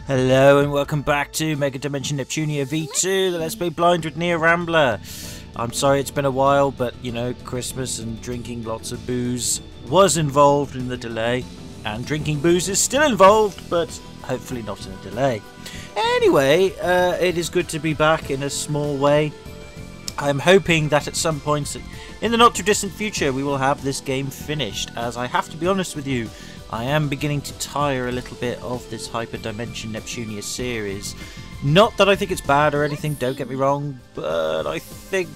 Hello and welcome back to Megadimension Neptunia VII, the Let's Play Blind with Near Rambler. I'm sorry it's been a while, but you know, Christmas and drinking lots of booze was involved in the delay. And drinking booze is still involved, but hopefully not in a delay. Anyway, it is good to be back in a small way. I'm hoping that at some point in the not too distant future we will have this game finished, as I have to be honest with you, I am beginning to tire a little bit of this Hyperdimension Neptunia series. Not that I think it's bad or anything, don't get me wrong, but I think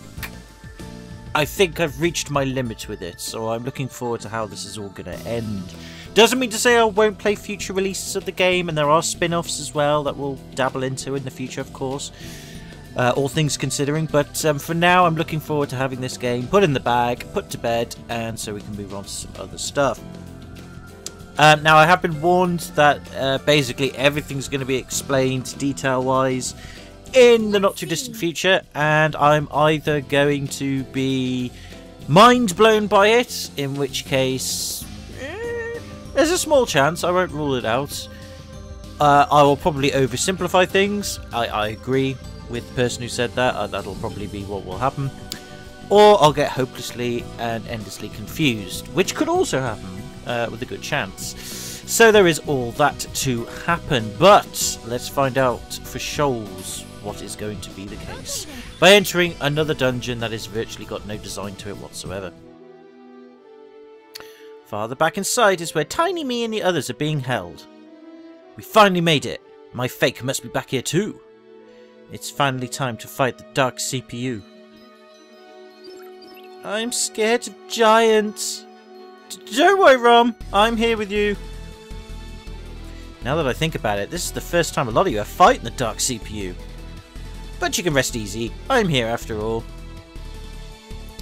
I've reached my limit with it, so I'm looking forward to how this is all going to end. Doesn't mean to say I won't play future releases of the game, and there are spin-offs as well that we'll dabble into in the future, of course. All things considering, but for now I'm looking forward to having this game put in the bag, put to bed, and so we can move on to some other stuff. Now I have been warned that basically everything's going to be explained detail-wise in the not too distant future, and I'm either going to be mind blown by it, in which case there's a small chance, I won't rule it out. I will probably oversimplify things, I agree with the person who said that, that'll probably be what will happen. Or I'll get hopelessly and endlessly confused, which could also happen. With a good chance. So there is all that to happen, but let's find out for shoals what is going to be the case by entering another dungeon that has virtually got no design to it whatsoever. Farther back inside is where Tiny Me and the others are being held. We finally made it. My fake must be back here too. It's finally time to fight the dark CPU. I'm scared of giants. Don't worry, Rom. I'm here with you. Now that I think about it, this is the first time a lot of you are fighting the dark CPU. But you can rest easy. I'm here after all.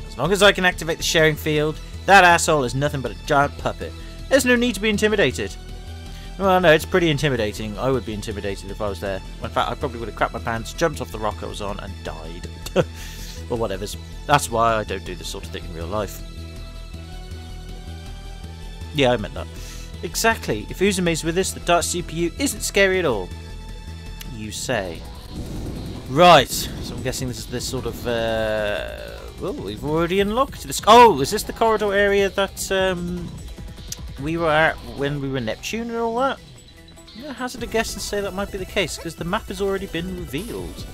As long as I can activate the sharing field, that asshole is nothing but a giant puppet. There's no need to be intimidated. Well, no, it's pretty intimidating. I would be intimidated if I was there. In fact, I probably would have crapped my pants, jumped off the rock I was on, and died. Or whatever's. That's why I don't do this sort of thing in real life. Yeah, I meant that. Exactly. If Uzume's with us, the dark CPU isn't scary at all. You say. Right. So I'm guessing this is this sort of... well, we've already unlocked this... Oh, is this the corridor area that we were at when we were Neptune and all that? Yeah, hazard a guess and say that might be the case, because the map has already been revealed.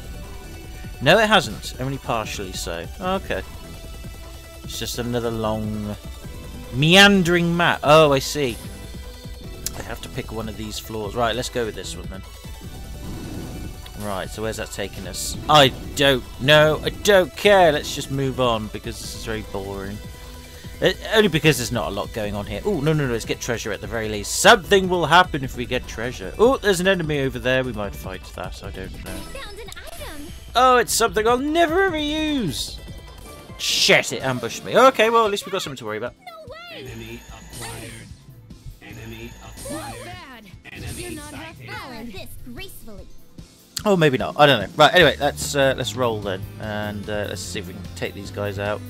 No, it hasn't. Only partially so. Okay. It's just another long... meandering map. Oh, I see. I have to pick one of these floors. Right, let's go with this one then. Right, so where's that taking us? I don't know. I don't care. Let's just move on because this is very boring. Only because there's not a lot going on here. Oh, no. Let's get treasure at the very least. Something will happen if we get treasure. Oh, there's an enemy over there. We might fight that. I don't know. Found an item. Oh, it's something I'll never ever use. Shit, it ambushed me. Okay, well, at least we've got something to worry about. Enemy acquired. Enemy acquired. Bad. Enemy You're not sighted. half this gracefully. Oh, maybe not. I don't know. Right. Anyway, let's roll then, and let's see if we can take these guys out.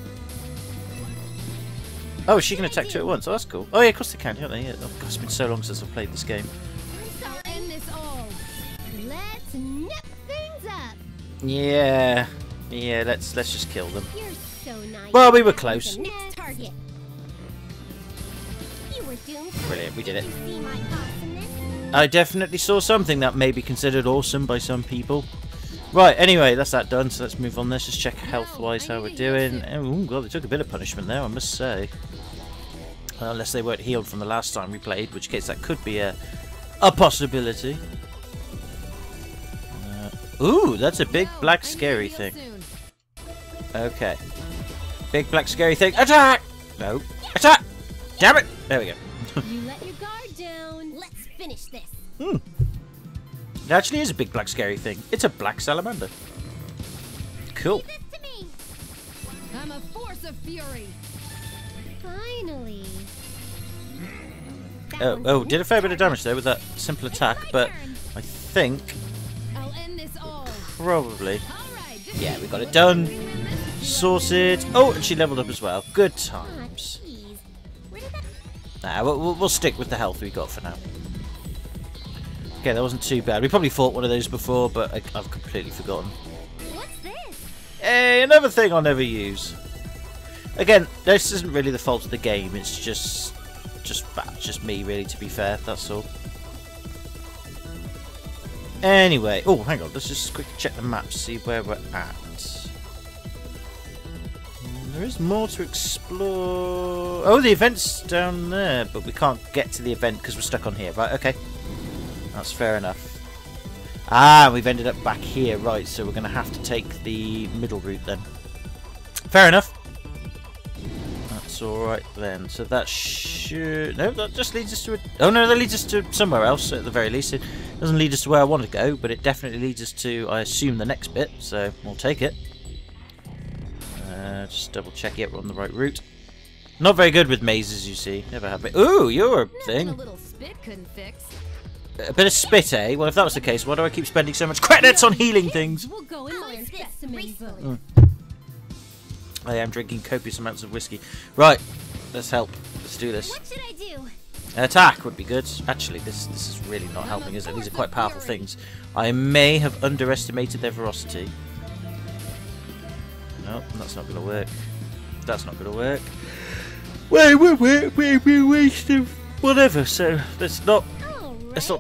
Oh, she can attack two at once. Oh, that's cool. Oh yeah, of course they can, can't they? Yeah. Oh, God, it's been so long since I've played this game. I'll end this all. Let's nip things up. Yeah. Yeah. Let's just kill them. You're so nice. Well, we were close. The next target. You were doomed. Brilliant. We did it. You see my awesomeness? I definitely saw something that may be considered awesome by some people. Right, anyway, that's that done, so let's move on. Let's just check health-wise how we're doing. Oh, God, they took a bit of punishment there, I must say. Unless they weren't healed from the last time we played, in which case that could be a possibility. Ooh, that's a big black scary thing. Okay. Big black scary thing. Attack! No. Attack! Damn it! There we go. You let your guard down. Let's finish this. It actually is a big black scary thing. It's a black salamander. Cool. Leave this to me. I'm a force of fury. Finally. Oh, did a fair bit of damage there with that simple attack, but I think I'll end this all. probably... All right. Yeah, we got it done. Sorted. Oh, and she leveled up as well. Good times. Jeez. Where did that... Nah, we'll stick with the health we got for now. Okay, that wasn't too bad. We probably fought one of those before, but I've completely forgotten. What's this? Hey, another thing I'll never use. Again, this isn't really the fault of the game. It's just me, really. To be fair, that's all. Anyway, oh, hang on. Let's just quickly check the map, see where we're at. There is more to explore. Oh, the event's down there, but we can't get to the event because we're stuck on here. Right, okay. That's fair enough. Ah, we've ended up back here. Right, so we're going to have to take the middle route then. Fair enough. That's alright then. So that should... No, that just leads us to a... Oh no, that leads us to somewhere else at the very least. It doesn't lead us to where I want to go, but it definitely leads us to, I assume, the next bit. So we'll take it. Just double check, yep, we're on the right route. Not very good with mazes, you see. Never have been. Ooh, you're a thing. A little spit couldn't fix. A bit of spit, eh? Well, if that was the case, why do I keep spending so much credits on healing things? We'll go and learn specimen vote. I am drinking copious amounts of whiskey. Right, let's help. Let's do this. What should I do? Attack would be good. Actually, this is really not helping, is it? These are quite powerful things. I may have underestimated their velocity. No, that's not going to work. That's not going to work. Wait, we're wasting whatever. So let's not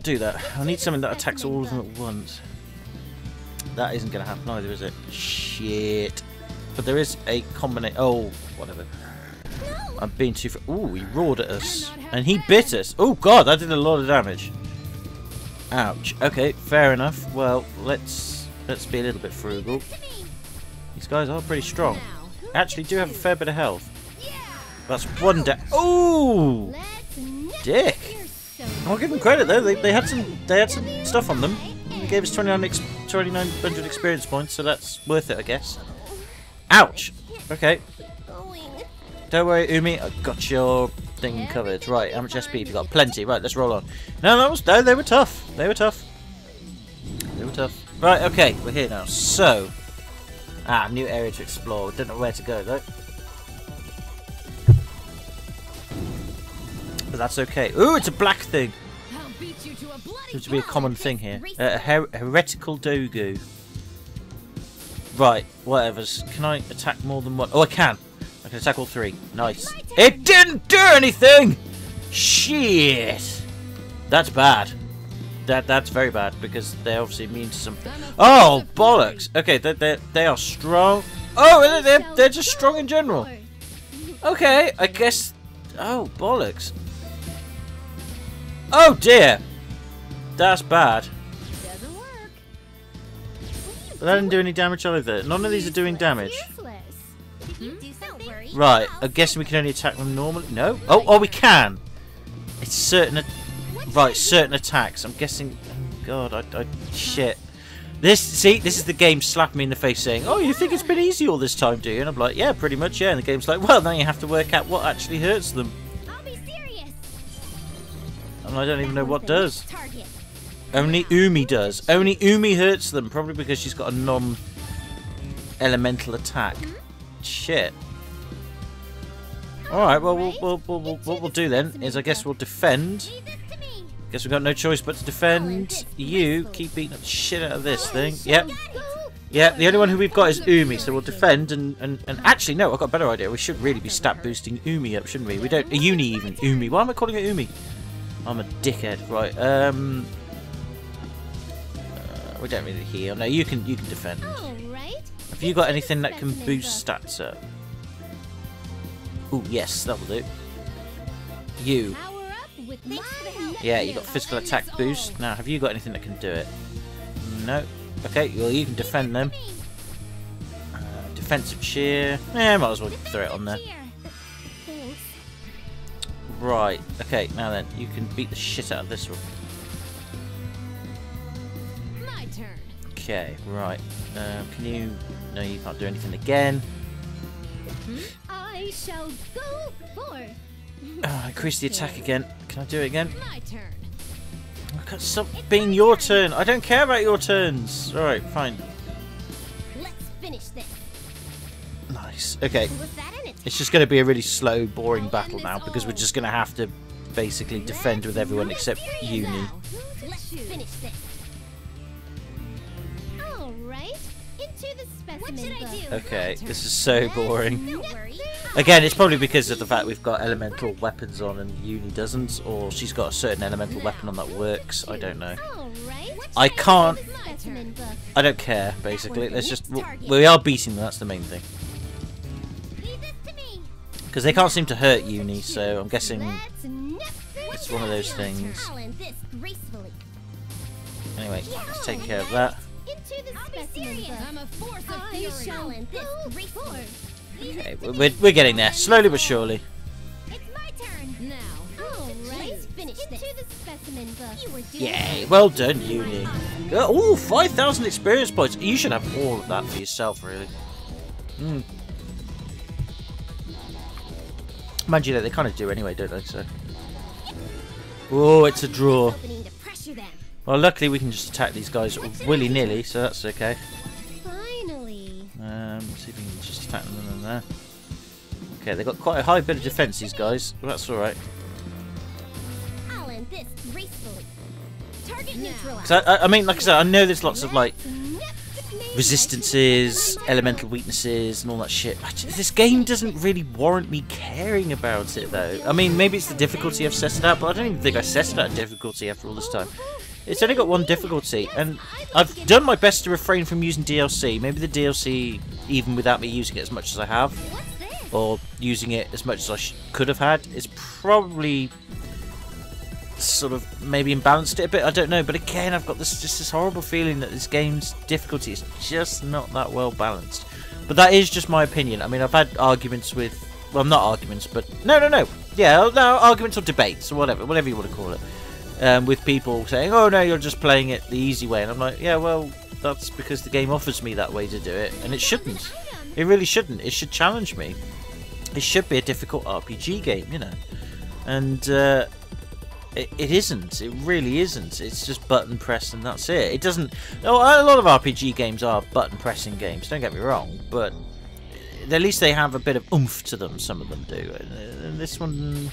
do that. I need something that attacks all of them at once. That isn't going to happen either, is it? Shit. But there is a combination. Oh, whatever. I'm being too. Ooh, he roared at us, and he bit us. Oh God, that did a lot of damage. Ouch. Okay, fair enough. Well, let's be a little bit frugal. These guys are pretty strong. Actually, do have a fair bit of health. That's one down. Ooh, dick. I'll give them credit though. They had some stuff on them. They gave us 2,900 experience points, so that's worth it, I guess. Ouch. Okay. Don't worry, Umi. I got your thing covered. Right. How much SP have you got? Plenty. Right. Let's roll on. No. They were tough. They were tough. Right. Okay. We're here now. So. New area to explore. Don't know where to go though. But that's okay. Ooh, it's a black thing. Seems to be a common thing here. Heretical Dogu. Right, whatevers. Can I attack more than one? Oh, I can. I can attack all three. Nice. It didn't do anything! Shit! That's bad. That's very bad because they're obviously immune to something. Oh, bollocks! Okay, they are strong. Oh, they're just strong in general. Okay, I guess. Oh, bollocks! Oh dear, that's bad. Doesn't work. But that didn't do any damage either. None of these are doing damage. Did you do something? Right, I'm guessing we can only attack them normally. No. Oh, we can. It's certain. Right, certain attacks. I'm guessing. Oh God, shit. This is the game slapping me in the face saying, "Oh, you think it's been easy all this time, do you?" And I'm like, "Yeah, pretty much, yeah." And the game's like, "Well, now you have to work out what actually hurts them." I'll be serious. And I don't even know what does. Target. Only Umi does. Only Umi hurts them, probably because she's got a non-elemental attack. Shit. All right. Well, what we'll do then is I guess we'll defend. Guess we've got no choice but to defend. You keep beating the shit out of this thing. Yep. Yeah, the only one who we've got is Umi, so we'll defend and actually no, I've got a better idea. We should really be stat boosting Umi up, shouldn't we? We don't Uni even. Umi. Why am I calling it Umi? I'm a dickhead. Right. We don't really heal. No, you can defend. Have you got anything that can boost stats up? Ooh, yes, that will do. You. Yeah, you got physical attack boost. Now, have you got anything that can do it? No. Okay, well, you can defend them. Defensive cheer. Yeah, might as well throw it on there. Right. Okay, now then, you can beat the shit out of this one. My turn. Okay, right. Can you... No, you can't do anything again. I shall go forth. Increase the attack again. Can I do it again? My turn. I can't stop being your turn. I don't care about your turns. Alright, fine. Let's finish this. Nice. Okay. Was that an attack? It's just going to be a really slow, boring battle now because we're just going to have to basically defend with everyone except Uni. Let's finish this. All right, into the specimen book. Okay, this is so boring. Don't worry. Again, it's probably because of the fact we've got elemental weapons on and Uni doesn't, or she's got a certain elemental weapon on that works. I don't know. All right. I can't. Specimen book. I don't care. Basically, let's just. We are beating them. That's the main thing. Leave this to me. Because they can't seem to hurt Uni, so I'm guessing Let's nip things it's one of those down. things. Balance this gracefully. Anyway, let's take care of that. Into the specimen book. I'm a force of I fury. shall this gracefully. Okay, we're getting there, slowly but surely. It's my turn. Now, All right. Finish this. Into the specimen book. You were doing Yay, well done, Uni. Oh, 5,000 experience points. You should have all of that for yourself, really. Mind you, they kind of do anyway, don't they? So. Oh, it's a draw. opening to pressure them. Well, luckily we can just attack these guys willy-nilly, so that's okay. Finally. See if we can just attack them in there. Okay, they've got quite a high bit of defense, these guys. Well, that's alright. I'll end this gracefully. Target neutralized. Because I mean, like I said, I know there's lots of like Nip. resistances, elemental weaknesses, and all that shit. This game doesn't really warrant me caring about it, though. I mean, maybe it's the difficulty I've set it at, but I don't even think I set it at difficulty after all this time. It's only got one difficulty, and I've done my best to refrain from using DLC. Maybe the DLC, even without me using it as much as I have, What's this? or using it as much as I could have had, is probably sort of maybe imbalanced it a bit. I don't know, but again, I've got this horrible feeling that this game's difficulty is just not that well balanced. But that is just my opinion. I mean, I've had arguments with, well, not arguments, but no, yeah, no, arguments or debates or whatever you want to call it. With people saying, oh no, you're just playing it the easy way, and I'm like, yeah, well, that's because the game offers me that way to do it, and it shouldn't. It really shouldn't. It should challenge me. It should be a difficult RPG game, you know. And it isn't. It really isn't. It's just button press and that's it. It doesn't. No, a lot of RPG games are button pressing games. Don't get me wrong, but at least they have a bit of oomph to them. Some of them do. And this one.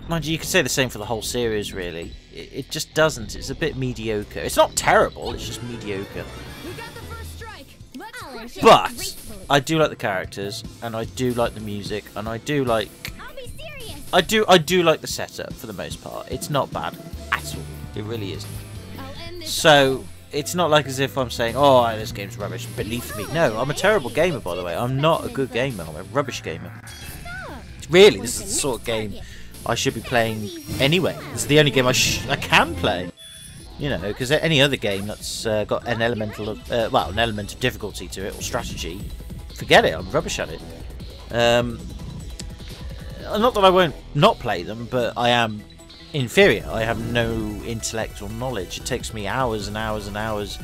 Mind you, could say the same for the whole series, really. It just doesn't. It's a bit mediocre. It's not terrible, it's just mediocre. we got the first strike. Let's crush it. But I do like the characters, and I do like the music, and I do like... I'll be serious. I do like the setup, for the most part. It's not bad at all. It really isn't. I'll end this. So, it's not like as if I'm saying, oh, this game's rubbish, beneath me. No, I'm a terrible gamer, by the way. I'm not a good gamer. I'm a rubbish gamer. Really, this is the sort of game I should be playing anyway. This is the only game I can play. You know, because any other game that's got an elemental of, well, an element of difficulty to it, or strategy, forget it, I'm rubbish at it. Not that I won't not play them, but I am inferior. I have no intellect or knowledge. It takes me hours and hours and hours,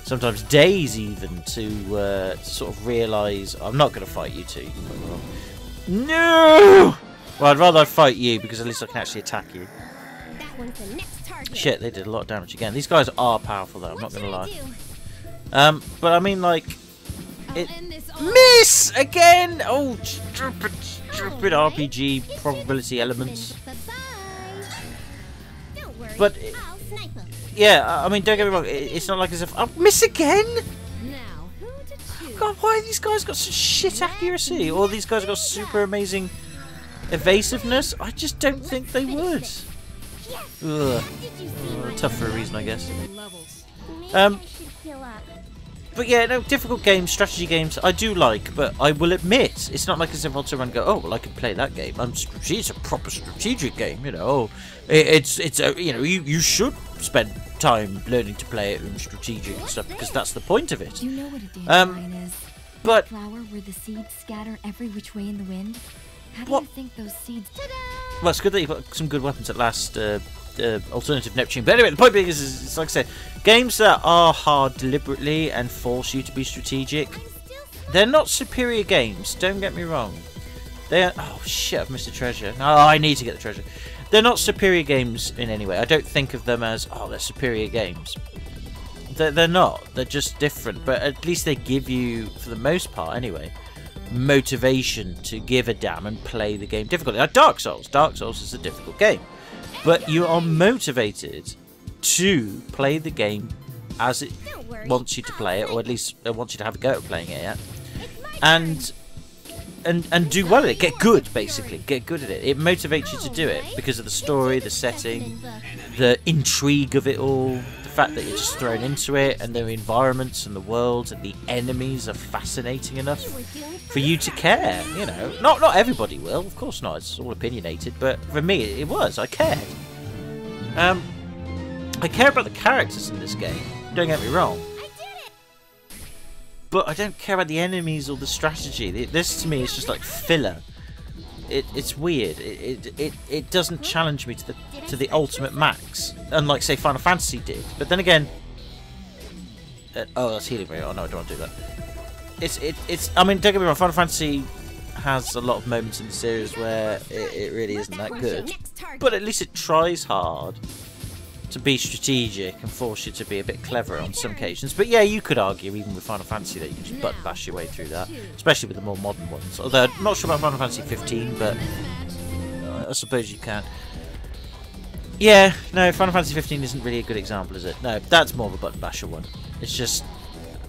sometimes days even, to sort of realise I'm not going to fight you two. No! Well, I'd rather fight you, because at least I can actually attack you. That one's the next target. Shit, they did a lot of damage again. These guys are powerful, though, I'm not going to lie. Do? But I mean, like... I'll It end this all. miss! Again! Oh, stupid RPG probability elements. Bye-bye. Don't worry. But... I'll snipe 'em. Yeah, I mean, don't get me wrong, it's not like as if... Oh, miss again?! Now, who to choose? God, why have these guys got such shit accuracy? Or these guys have got super amazing evasiveness? I just don't think they would. Yes. Ugh. Did you see my Tough for a reason, I guess. Levels. Maybe Um, I should heal up. But yeah, no, difficult games, strategy games, I do like, but I will admit, it's not like as if I'll turn around and go, oh, well, I can play that game. It's a proper strategic game, you know. It's a, you know, you should spend time learning to play it in strategic and stuff, because that's the point of it. Do you know what a dandelion is? But, A flower where the seeds scatter every which way in the wind? How do What? you think those seeds... well, it's good that you've got some good weapons at last, alternative Neptune. But anyway, the point being is, it's like I said, games that are hard deliberately and force you to be strategic, they're not superior games, don't get me wrong. They are... Oh, shit, I've missed a treasure. Oh, I need to get the treasure. They're not superior games in any way. I don't think of them as, oh, they're superior games. They're not. They're just different. But at least they give you, for the most part anyway, motivation to give a damn and play the game difficultly. Like Dark Souls. Dark Souls is a difficult game. But you are motivated to play the game as it wants you to play it, or at least it wants you to have a go at playing it, yeah? And do well at it. Get good, basically. Get good at it. It motivates you to do it because of the story, the setting, the intrigue of it all, the fact that you're just thrown into it, and the environments and the worlds and the enemies are fascinating enough for you to care, you know. Not everybody will, of course not. It's all opinionated, but for me, it was. I cared. I care about the characters in this game. Don't get me wrong. But I don't care about the enemies or the strategy. This to me is just like filler. It's weird. It doesn't challenge me to the ultimate max, unlike say Final Fantasy did. But then again, oh, that's healing me. Oh no, I don't want to do that. It's. I mean, don't get me wrong. Final Fantasy has a lot of moments in the series where it really isn't that good. But at least it tries hard to be strategic and force you to be a bit clever on some occasions. But yeah, you could argue, even with Final Fantasy, that you can just button bash your way through that, especially with the more modern ones. Although I'm not sure about Final Fantasy 15, but I suppose you can. Yeah, no, Final Fantasy 15 isn't really a good example, is it? No, that's more of a button basher one. It's just,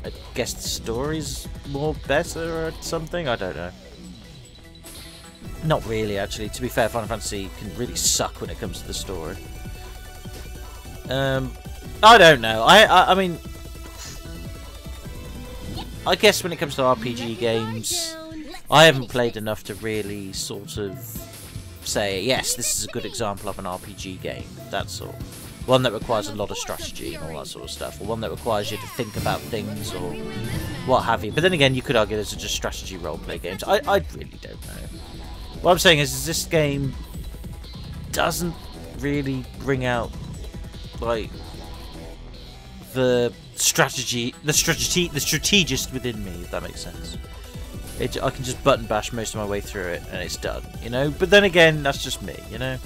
I guess the story's more better or something. I don't know. Not really, actually. To be fair, Final Fantasy can really suck when it comes to the story. I don't know. I mean, I guess when it comes to RPG games, I haven't played enough to really sort of say, yes, this is a good example of an RPG game. That's all. One that requires a lot of strategy and all that sort of stuff, or one that requires you to think about things or what have you. But then again, you could argue those are just strategy roleplay games. I really don't know. What I'm saying is this game doesn't really bring out like the strategist within me, if that makes sense. I can just button bash most of my way through it and it's done, you know. But then again, that's just me, you know.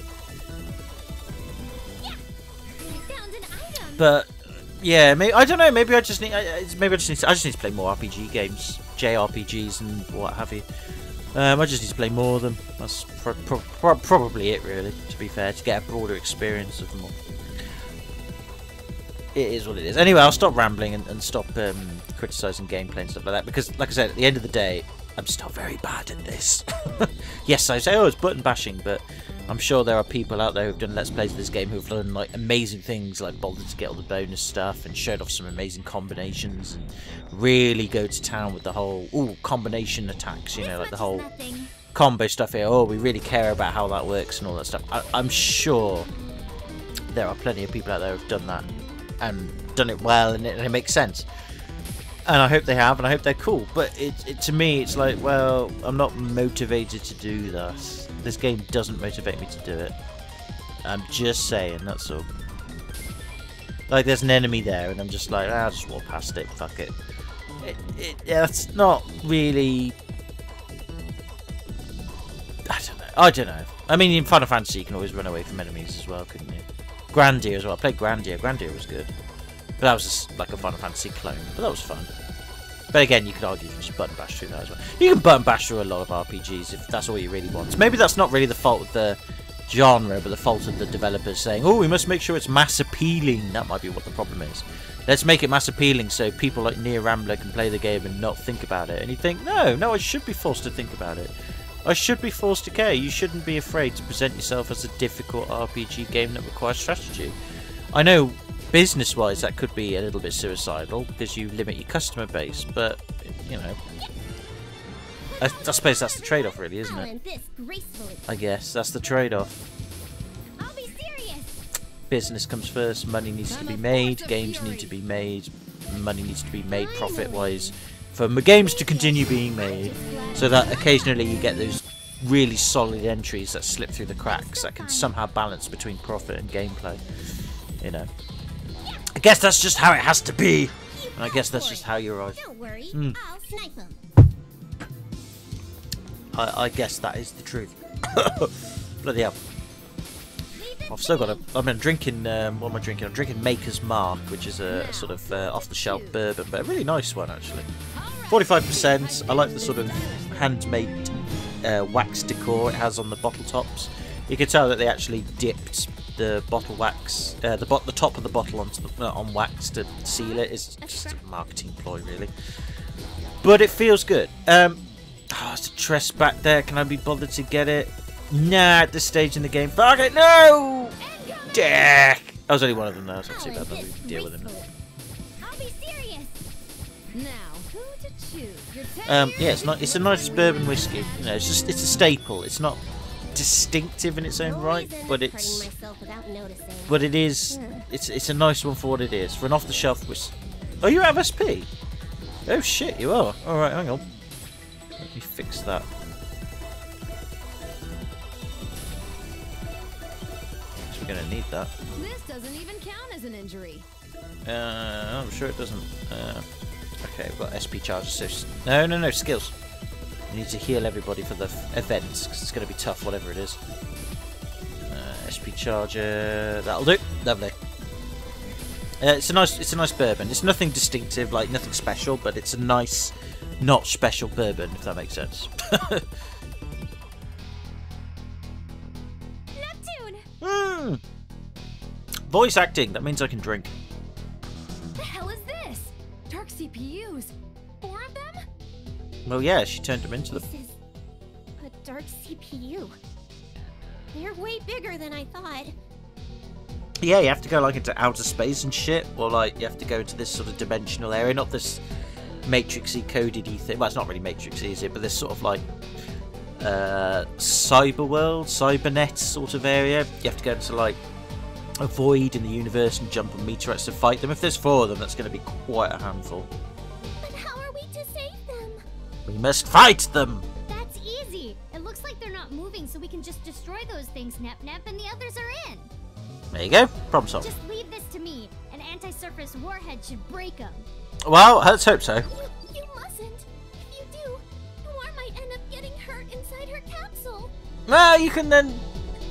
But yeah, maybe, I don't know. Maybe I just need. I just need to play more RPG games, JRPGs and what have you. I just need to play more of them. That's probably it, really. To be fair, to get a broader experience of them all. It is what it is. Anyway, I'll stop rambling and stop criticising gameplay and stuff like that, because, like I said, at the end of the day, I'm still very bad at this. Yes, I say, oh, it's button bashing, but I'm sure there are people out there who've done Let's Plays of this game who've done like amazing things, like bothered to get all the bonus stuff and showed off some amazing combinations and really go to town with the whole combination attacks, you know, like the whole combo stuff here. Oh, we really care about how that works and all that stuff. I'm sure there are plenty of people out there who've done that and done it well, and it makes sense. And I hope they have, and I hope they're cool. But to me, it's like, well, I'm not motivated to do this. This game doesn't motivate me to do it. I'm just saying, that's all. Like, there's an enemy there, and I'm just like, I'll just walk past it, fuck it. That's not really... I don't know. I mean, in Final Fantasy, you can always run away from enemies as well, couldn't you? Grandia as well. I played Grandia. Grandia was good. But that was just like a Final Fantasy clone. But that was fun. But again, you could argue you can just button bash through that as well. You can button bash through a lot of RPGs if that's all you really want. Maybe that's not really the fault of the genre, but the fault of the developers saying, oh, we must make sure it's mass appealing. That might be what the problem is. Let's make it mass appealing so people like Rambler can play the game and not think about it. And you think, no, I should be forced to think about it. I should be forced to care. You shouldn't be afraid to present yourself as a difficult RPG game that requires strategy. I know business-wise that could be a little bit suicidal because you limit your customer base, but, you know, I suppose that's the trade-off really, isn't it? I guess that's the trade-off. Business comes first, money needs to be made, games need to be made, money needs to be made profit-wise for games to continue being made, so that occasionally you get those really solid entries that slip through the cracks that can somehow balance between profit and gameplay, you know. I guess that's just how it has to be, and I guess that's just how you're right. I guess that is the truth. Bloody hell. I've still got I'm drinking, what am I drinking? I'm drinking Maker's Mark, which is a sort of off-the-shelf bourbon, but a really nice one, actually. 45%. I like the sort of handmade wax decor it has on the bottle tops. You can tell that they actually dipped the bottle wax, the top of the bottle onto on wax to seal it. It's just a marketing ploy, really. But it feels good. Oh, there's a dress back there. Can I be bothered to get it? Nah, at this stage in the game. Fuck it, no! Dick! I was only one of them now, so I'll see about that. We can deal with him. I'll be serious. Now, who to choose? Your Yeah, it's a nice bourbon whiskey. You know, it's a staple. It's not distinctive in its own right, but it is. It's a nice one for what it is. For an off-the-shelf whiskey. Oh, you have SP? Oh shit, you are. All right, hang on. Let me fix that. So we're gonna need that. This doesn't even count as an injury. I'm sure it doesn't. Okay, we've got SP charges. So no, skills. We need to heal everybody for the events because it's going to be tough, whatever it is. SP charger, that'll do. Lovely. It's a nice bourbon. It's nothing distinctive, like nothing special, but it's a nice, not special bourbon, if that makes sense. Neptune! Voice acting. That means I can drink. The hell is this? Dark CPUs. 4 of them? Well, yeah, she turned them into them. This is a dark CPU. They're way bigger than I thought. Yeah, you have to go like into outer space and shit, or like you have to go into this sort of dimensional area, not this matrixy codedy thing. Well, it's not really matrixy, is it? But this sort of like cyber world, cybernet sort of area. You have to go into like a void in the universe and jump on meteorites to fight them. If there's 4 of them, that's going to be quite a handful. But how are we to save them? We must fight them. That's easy. It looks like they're not moving, so we can just destroy those things, Nep, and the others are in. There you go. Problem solved. Just leave this to me. An anti-surface warhead should break them. Well, let's hope so. You mustn't. If you do, Noir might end up getting hurt inside her capsule. Well, you can then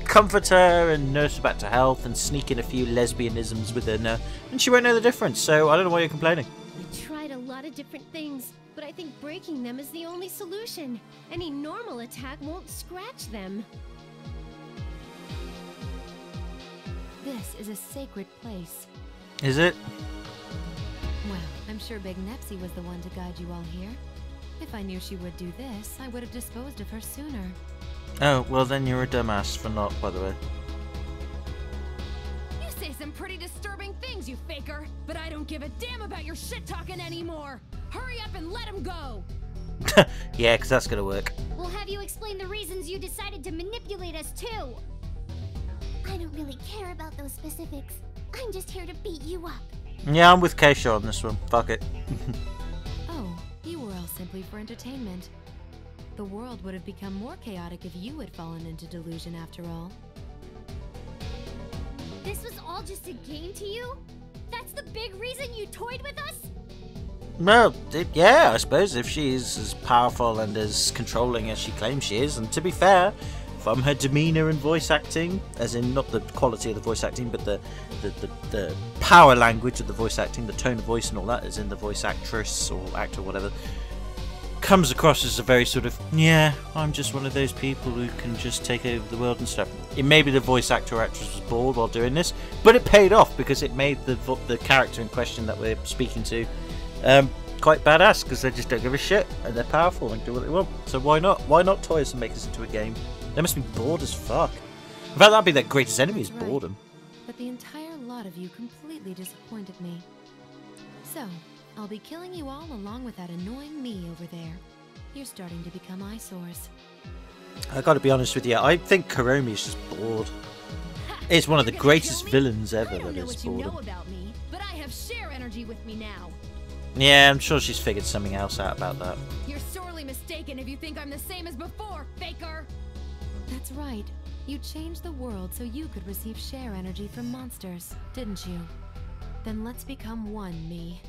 comfort her and nurse her back to health and sneak in a few lesbianisms with her, and she won't know the difference. So I don't know why you're complaining. We tried a lot of different things, but I think breaking them is the only solution. Any normal attack won't scratch them. This is a sacred place. Is it? Well, I'm sure Big Nepsy was the one to guide you all here. If I knew she would do this, I would have disposed of her sooner. Oh, well then you're a dumbass for not, by the way. You say some pretty disturbing things, you faker, but I don't give a damn about your shit-talking anymore. Hurry up and let him go. Yeah, because that's going to work. We'll have you explain the reasons you decided to manipulate us too. I don't really care about those specifics. I'm just here to beat you up. Yeah, I'm with Keisha on this one. Fuck it. Oh, you were all simply for entertainment. The world would have become more chaotic if you had fallen into delusion after all. This was all just a game to you? That's the big reason you toyed with us? Well, yeah, I suppose if she is as powerful and as controlling as she claims she is, and to be fair, from her demeanour and voice acting, as in not the quality of the voice acting, but the power language of the voice acting, the tone of voice and all that, as in the voice actress or actor or whatever, comes across as a very sort of, yeah, I'm just one of those people who can just take over the world and stuff. It may be the voice actor or actress was bored while doing this, but it paid off because it made the character in question that we're speaking to quite badass, because they just don't give a shit and they're powerful and do what they want. So why not? Why not toy us and make this into a game? They must be bored as fuck. In fact, that'd be their greatest enemy is boredom. But the entire lot of you completely disappointed me. So, I'll be killing you all along with that annoying me over there. You're starting to become eyesores. I gotta be honest with you, I think Kuromi is just bored. It's one of the greatest villains ever I don't that know is what you know boredom. about me, but I have share energy with me now. Yeah, I'm sure she's figured something else out about that. You're sorely mistaken if you think I'm the same as before, faker. That's right. You changed the world so you could receive share energy from monsters, didn't you? Then let's become one, me.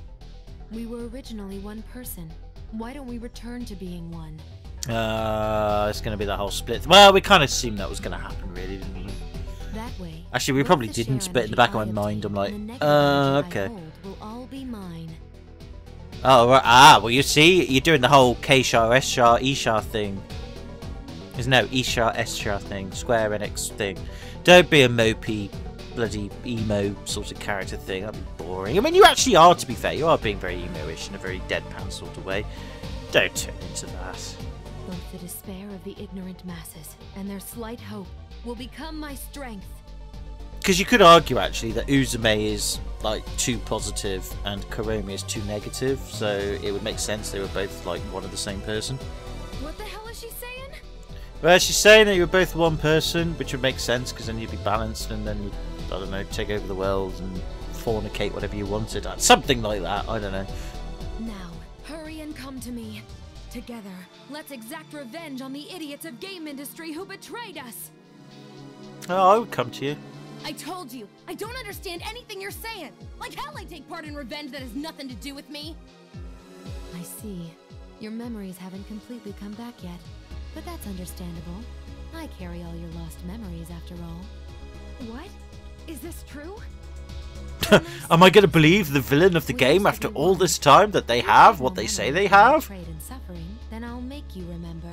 We were originally one person. Why don't we return to being one? It's gonna be that whole split. Well, we kind of assumed that was gonna happen, really, didn't we? That way. Actually, we both probably the didn't, share but in the back of my energy I mind, I'm like, obtain and the negative energy I okay. hold will all be mine. Oh, right. Ah, well, you see, you're doing the whole K-Char, S-Char, E-Char thing. There's no E-Char, S-Char thing, Square Enix thing. Don't be a mopey, bloody emo sort of character thing. That'd be boring. I mean, you actually are, to be fair. You are being very emo-ish in a very deadpan sort of way. Don't turn into that. Both the despair of the ignorant masses and their slight hope will become my strength. Because you could argue, actually, that Uzume is, like, too positive and Kuromi is too negative, so it would make sense they were both, like, one and the same person. What the hell is she saying? Well, she's saying that you were both one person, which would make sense, because then you'd be balanced, and then you'd, I don't know, take over the world and fornicate whatever you wanted. Something like that, I don't know. Now, hurry and come to me. Together, let's exact revenge on the idiots of game industry who betrayed us. Oh, I would come to you. I told you, I don't understand anything you're saying. Like hell I take part in revenge that has nothing to do with me. I see. Your memories haven't completely come back yet, but that's understandable. I carry all your lost memories after all. What? Is this true? Am I going to believe the villain of the game after all this time that they have what they say they have? Betrayed and suffering, then I'll make you remember.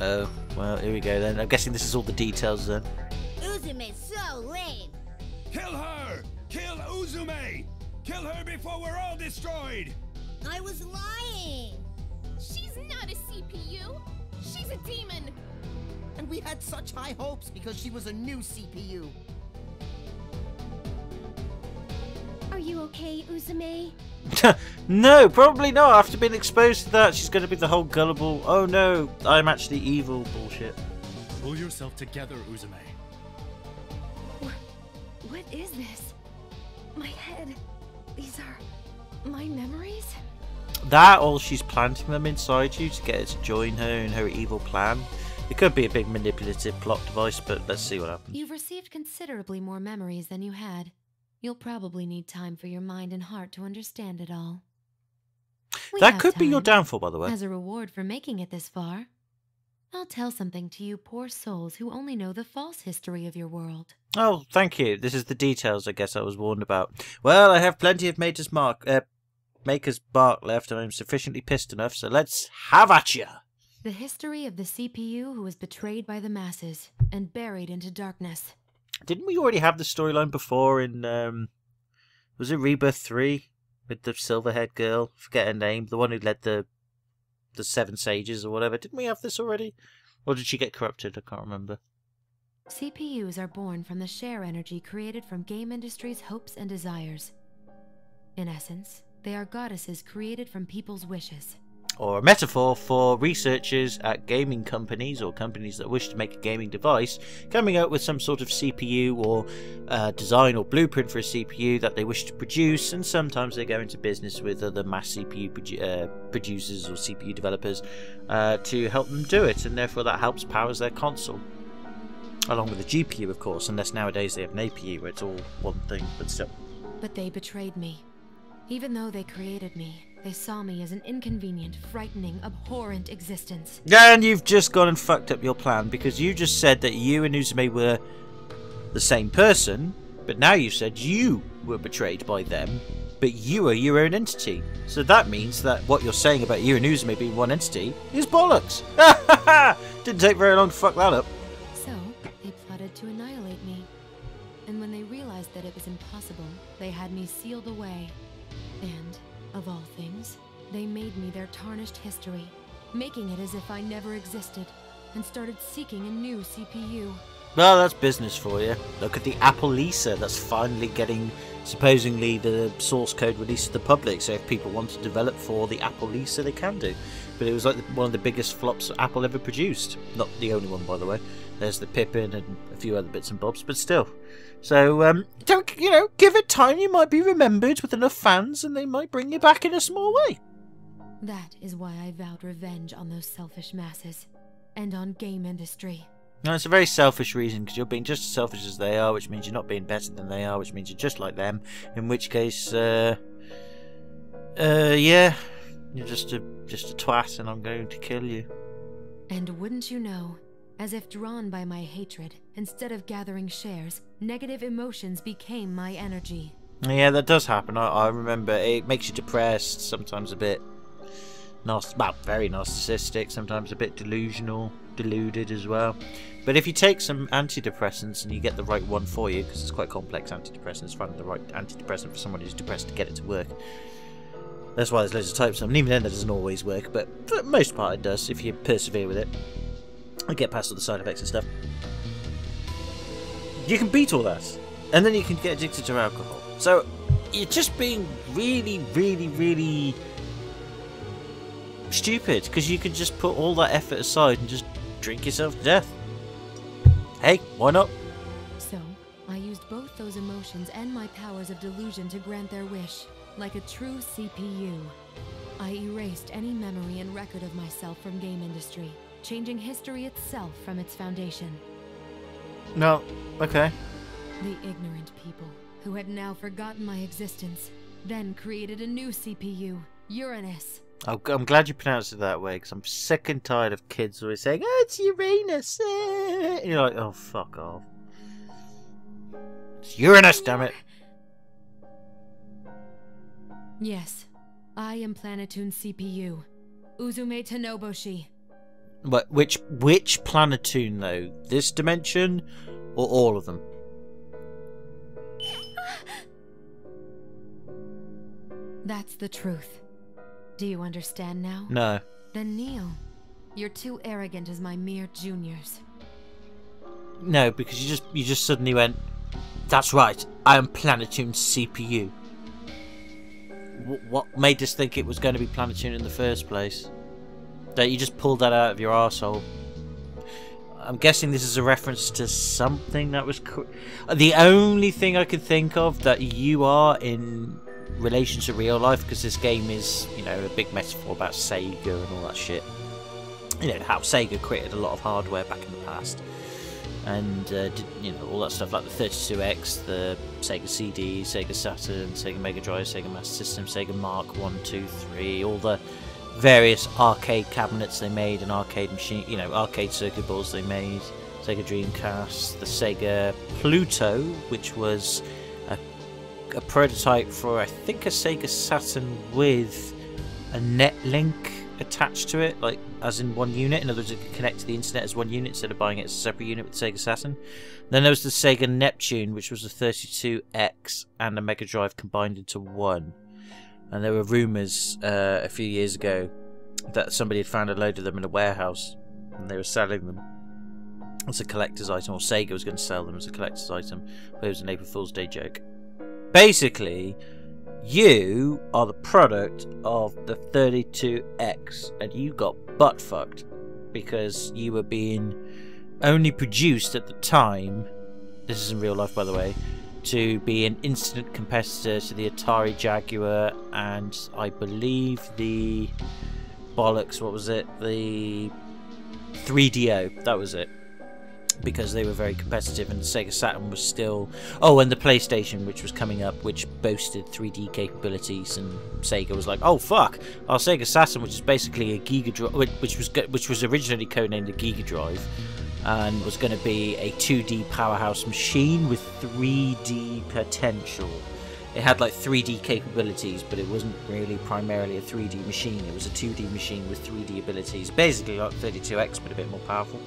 Oh, well, here we go then. I'm guessing this is all the details then. Uzume's so lame. Kill her! Kill Uzume! Kill her before we're all destroyed! I was lying. She's not a CPU. She's a demon. And we had such high hopes because she was a new CPU. Are you okay, Uzume? No, probably not. After being exposed to that, she's going to be the whole gullible, oh no, I'm actually evil bullshit. Pull yourself together, Uzume. What is this? My head. These are my memories? That, or she's planting them inside you to get her to join her in her evil plan. It could be a big manipulative plot device, but let's see what happens. You've received considerably more memories than you had. You'll probably need time for your mind and heart to understand it all. That could be your downfall, by the way. As a reward for making it this far, I'll tell something to you poor souls who only know the false history of your world. Oh, thank you. This is the details I guess I was warned about. Well, I have plenty of Maker's bark left, and I'm sufficiently pissed enough, so let's have at ya! The history of the CPU who was betrayed by the masses and buried into darkness. Didn't we already have the storyline before in, was it Rebirth 3? With the silver-haired girl? Forget her name. The one who led the Seven Sages or whatever. Didn't we have this already? Or did she get corrupted? I can't remember. CPUs are born from the share energy created from game industry's hopes and desires. In essence, they are goddesses created from people's wishes. Or a metaphor for researchers at gaming companies or companies that wish to make a gaming device coming up with some sort of CPU or design or blueprint for a CPU that they wish to produce, and sometimes they go into business with other mass CPU producers or CPU developers to help them do it, and therefore that helps powers their console. Along with the GPU, of course, unless nowadays they have an APU where it's all one thing, but still. But they betrayed me. Even though they created me, they saw me as an inconvenient, frightening, abhorrent existence. And you've just gone and fucked up your plan, because you just said that you and Uzume were the same person, but now you've said you were betrayed by them, but you are your own entity. So that means that what you're saying about you and Uzume being one entity is bollocks. Didn't take very long to fuck that up. So, they plotted to annihilate me. And when they realized that it was impossible, they had me sealed away. And, of all things, they made me their tarnished history, making it as if I never existed, and started seeking a new CPU. Well, that's business for you. Look at the Apple Lisa that's finally getting, supposedly, the source code released to the public, so if people want to develop for the Apple Lisa, they can do. But it was like one of the biggest flops Apple ever produced. Not the only one, by the way. There's the Pippin and a few other bits and bobs, but still. So, don't, give it time, you might be remembered with enough fans, and they might bring you back in a small way. That is why I vowed revenge on those selfish masses, and on game industry. No, it's a very selfish reason, because you're being just as selfish as they are, which means you're not being better than they are, which means you're just like them, in which case, yeah, you're just a twat, and I'm going to kill you. And wouldn't you know, as if drawn by my hatred, instead of gathering shares, negative emotions became my energy. Yeah, that does happen. I remember it makes you depressed, sometimes a bit very narcissistic, sometimes a bit deluded as well. But if you take some antidepressants and you get the right one for you, because it's quite complex antidepressants, finding the right antidepressant for someone who's depressed to get it to work. That's why there's loads of types of them. And even then that doesn't always work, but for the most part it does if you persevere with it and get past all the side effects and stuff. You can beat all that, and then you can get addicted to alcohol. So you're just being really, really, really stupid, because you could just put all that effort aside and just drink yourself to death. Hey, why not? So, I used both those emotions and my powers of delusion to grant their wish. Like a true CPU. I erased any memory and record of myself from game industry, changing history itself from its foundation. No, okay. The ignorant people, who had now forgotten my existence, then created a new CPU, Uranus. I'm glad you pronounced it that way, because I'm sick and tired of kids always saying, "Oh, it's Uranus." And you're like, oh, fuck off. It's Uranus, damn it. Yes, I am Planetoon's CPU, Uzume Tanoboshi. But which Planetoon, though? This dimension, or all of them? That's the truth. Do you understand now? No. Then kneel. You're too arrogant as my mere juniors. No, because you just suddenly went, "That's right, I am Planetoon's CPU." What made us think it was going to be Planetoon in the first place? That you just pulled that out of your arsehole. I'm guessing this is a reference to something that was... The only thing I could think of that you are in relation to real life, because this game is, you know, a big metaphor about Sega and all that shit. You know, how Sega created a lot of hardware back in the past. And, did, you know, all that stuff like the 32X, the Sega CD, Sega Saturn, Sega Mega Drive, Sega Master System, Sega Mark 1, 2, 3, all the various arcade cabinets they made and arcade machine, you know, arcade circuit boards they made, Sega Dreamcast, the Sega Pluto, which was a prototype for, I think, a Sega Saturn with a Netlink attached to it, like as in one unit. In other words, it could connect to the internet as one unit instead of buying it as a separate unit with the Sega Saturn. Then there was the Sega Neptune, which was a 32X and a Mega Drive combined into one. And there were rumours a few years ago that somebody had found a load of them in a warehouse and they were selling them as a collector's item, or Sega was going to sell them as a collector's item, but it was an April Fool's Day joke. Basically, you are the product of the 32X, and you got butt fucked because you were being only produced at the time, this is in real life by the way, to be an instant competitor to the Atari Jaguar and I believe the bollocks, what was it, the 3DO, that was it. Because they were very competitive, and the Sega Saturn was still... Oh, and the PlayStation, which was coming up, which boasted 3D capabilities, and Sega was like, "Oh fuck, our Sega Saturn, which is basically a Giga Drive, which was originally codenamed a Giga Drive, and was going to be a 2D powerhouse machine with 3D potential. It had like 3D capabilities, but it wasn't really primarily a 3D machine. It was a 2D machine with 3D abilities, basically like 32X, but a bit more powerful."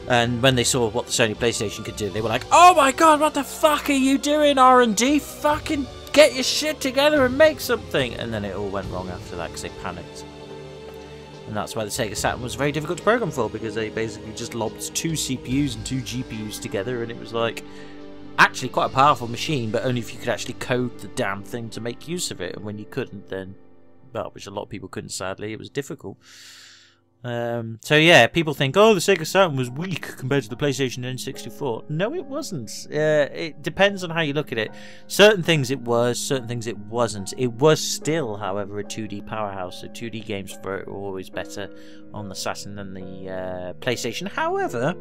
And when they saw what the Sony PlayStation could do, they were like, "Oh my god, what the fuck are you doing, R&D? Fucking get your shit together and make something!" And then it all went wrong after that because they panicked. And that's why the Sega Saturn was very difficult to program for, because they basically just lobbed 2 CPUs and 2 GPUs together, and it was like, actually quite a powerful machine, but only if you could actually code the damn thing to make use of it. And when you couldn't, then, well, which a lot of people couldn't sadly, it was difficult. So yeah, people think, "Oh, the Sega Saturn was weak compared to the PlayStation N64. No, it wasn't. It depends on how you look at it. Certain things it was, certain things it wasn't. It was still, however, a 2D powerhouse, so 2D games were always better on the Saturn than the PlayStation. However,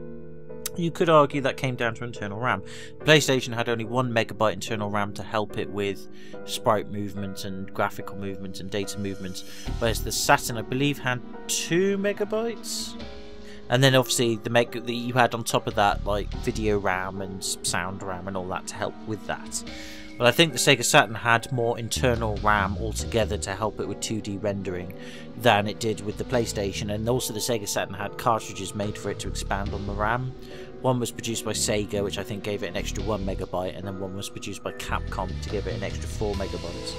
you could argue that came down to internal RAM. PlayStation had only 1 megabyte internal RAM to help it with sprite movement and graphical movement and data movement, whereas the Saturn, I believe, had 2 megabytes. And then obviously you had on top of that like video RAM and sound RAM and all that to help with that. But I think the Sega Saturn had more internal RAM altogether to help it with 2D rendering than it did with the PlayStation. And also the Sega Saturn had cartridges made for it to expand on the RAM. One was produced by Sega, which I think gave it an extra 1 megabyte, and then one was produced by Capcom to give it an extra 4 megabytes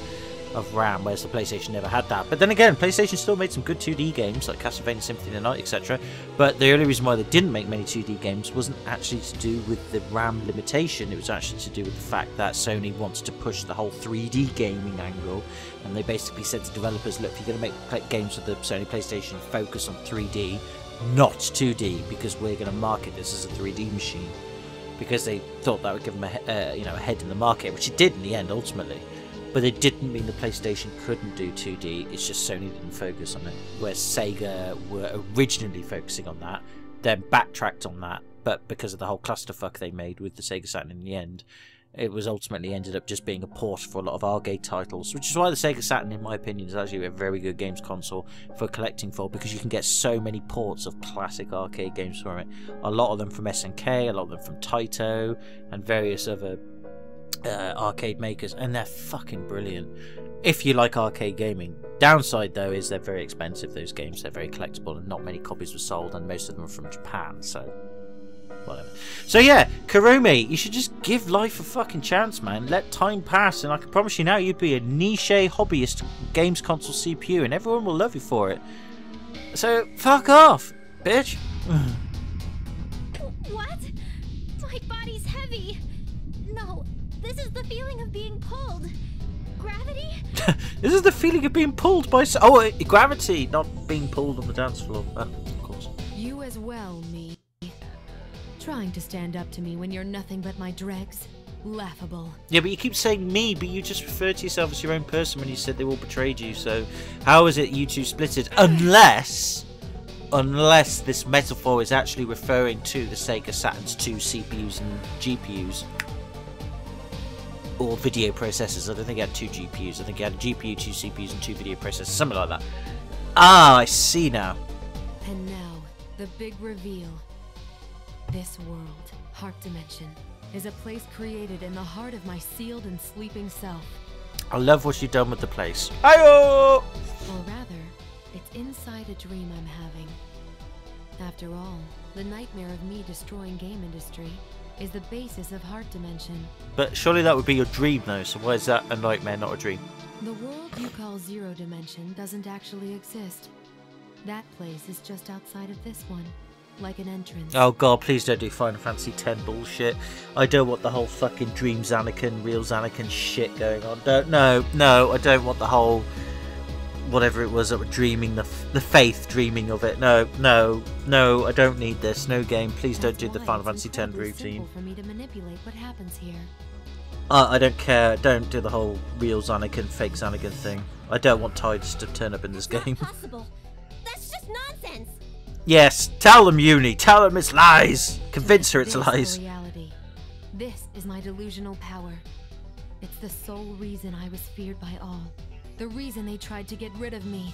of RAM, whereas the PlayStation never had that. But then again, PlayStation still made some good 2D games like Castlevania Symphony of the Night, etc. But the only reason why they didn't make many 2D games wasn't actually to do with the RAM limitation. It was actually to do with the fact that Sony wanted to push the whole 3D gaming angle, and they basically said to developers, look, if you're going to make games with the Sony PlayStation, focus on 3D, not 2D, because we're going to market this as a 3D machine, because they thought that would give them a head in the market, which it did in the end ultimately. But it didn't mean the PlayStation couldn't do 2D, it's just Sony didn't focus on it. Whereas Sega were originally focusing on that, then backtracked on that, but because of the whole clusterfuck they made with the Sega Saturn in the end, it was ultimately ended up just being a port for a lot of arcade titles, which is why the Sega Saturn, in my opinion, is actually a very good games console for collecting for, because you can get so many ports of classic arcade games from it. A lot of them from SNK, a lot of them from Taito, and various other arcade makers, and they're fucking brilliant if you like arcade gaming. Downside though is they're very expensive, those games. They're very collectible and not many copies were sold, and most of them are from Japan, so whatever. So yeah, Kurumi, you should just give life a fucking chance, man. Let time pass, and I can promise you now you'd be a niche hobbyist games console CPU and everyone will love you for it. So fuck off, bitch. What? My body's heavy. No, this is the feeling of being pulled. Gravity? This is the feeling of being pulled by... gravity, not being pulled on the dance floor. Of course. You as well, me. Trying to stand up to me when you're nothing but my dregs? Laughable. Yeah, but you keep saying me, but you just referred to yourself as your own person when you said they all betrayed you, so how is it you two splitted? Unless this metaphor is actually referring to the Sega Saturn's 2 CPUs and GPUs. Or video processors. I don't think he had 2 GPUs. I think he had a GPU, 2 CPUs, and 2 video processors. Something like that. Ah, I see now. And now, the big reveal. This world, Heart Dimension, is a place created in the heart of my sealed and sleeping self. I love what you've done with the place. Hi-yo! Or rather, it's inside a dream I'm having. After all, the nightmare of me destroying game industry is the basis of Heart Dimension. But surely that would be your dream though, so why is that a nightmare, not a dream? The world you call Zero Dimension doesn't actually exist. That place is just outside of this one, like an entrance. Oh god, please don't do Final Fantasy X bullshit. I don't want the whole fucking Dream Anakin, Real Anakin shit going on. No, I don't want the whole... whatever it was that were dreaming, the faith dreaming of it. No, I don't need this. No game. Please don't do the Final Fantasy X routine. For me to manipulate what happens here. I don't care. Don't do the whole real Anakin, fake Anakin thing. I don't want tides to turn up in this game. Not possible. That's just nonsense. Yes, tell them, Uni. Tell them it's lies. Convince her it's This lies. is reality. This is my delusional power. It's the sole reason I was feared by all. The reason they tried to get rid of me.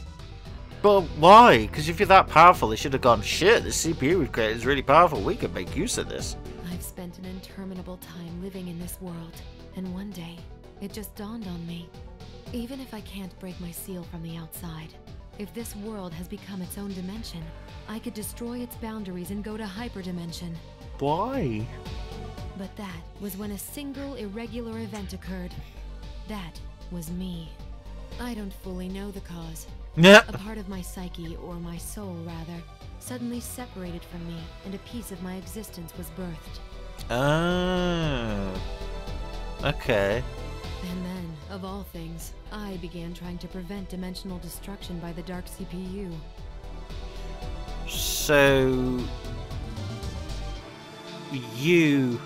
But why? Because if you're that powerful, they should have gone, shit, this CPU we've created is really powerful. We could make use of this. I've spent an interminable time living in this world, and one day, it just dawned on me. Even if I can't break my seal from the outside, if this world has become its own dimension, I could destroy its boundaries and go to hyperdimension. Why? But that was when a single irregular event occurred. That was me. I don't fully know the cause. Yeah. A part of my psyche, or my soul rather, suddenly separated from me, and a piece of my existence was birthed. Oh. Okay. And then, of all things, I began trying to prevent dimensional destruction by the Dark CPU. So... you...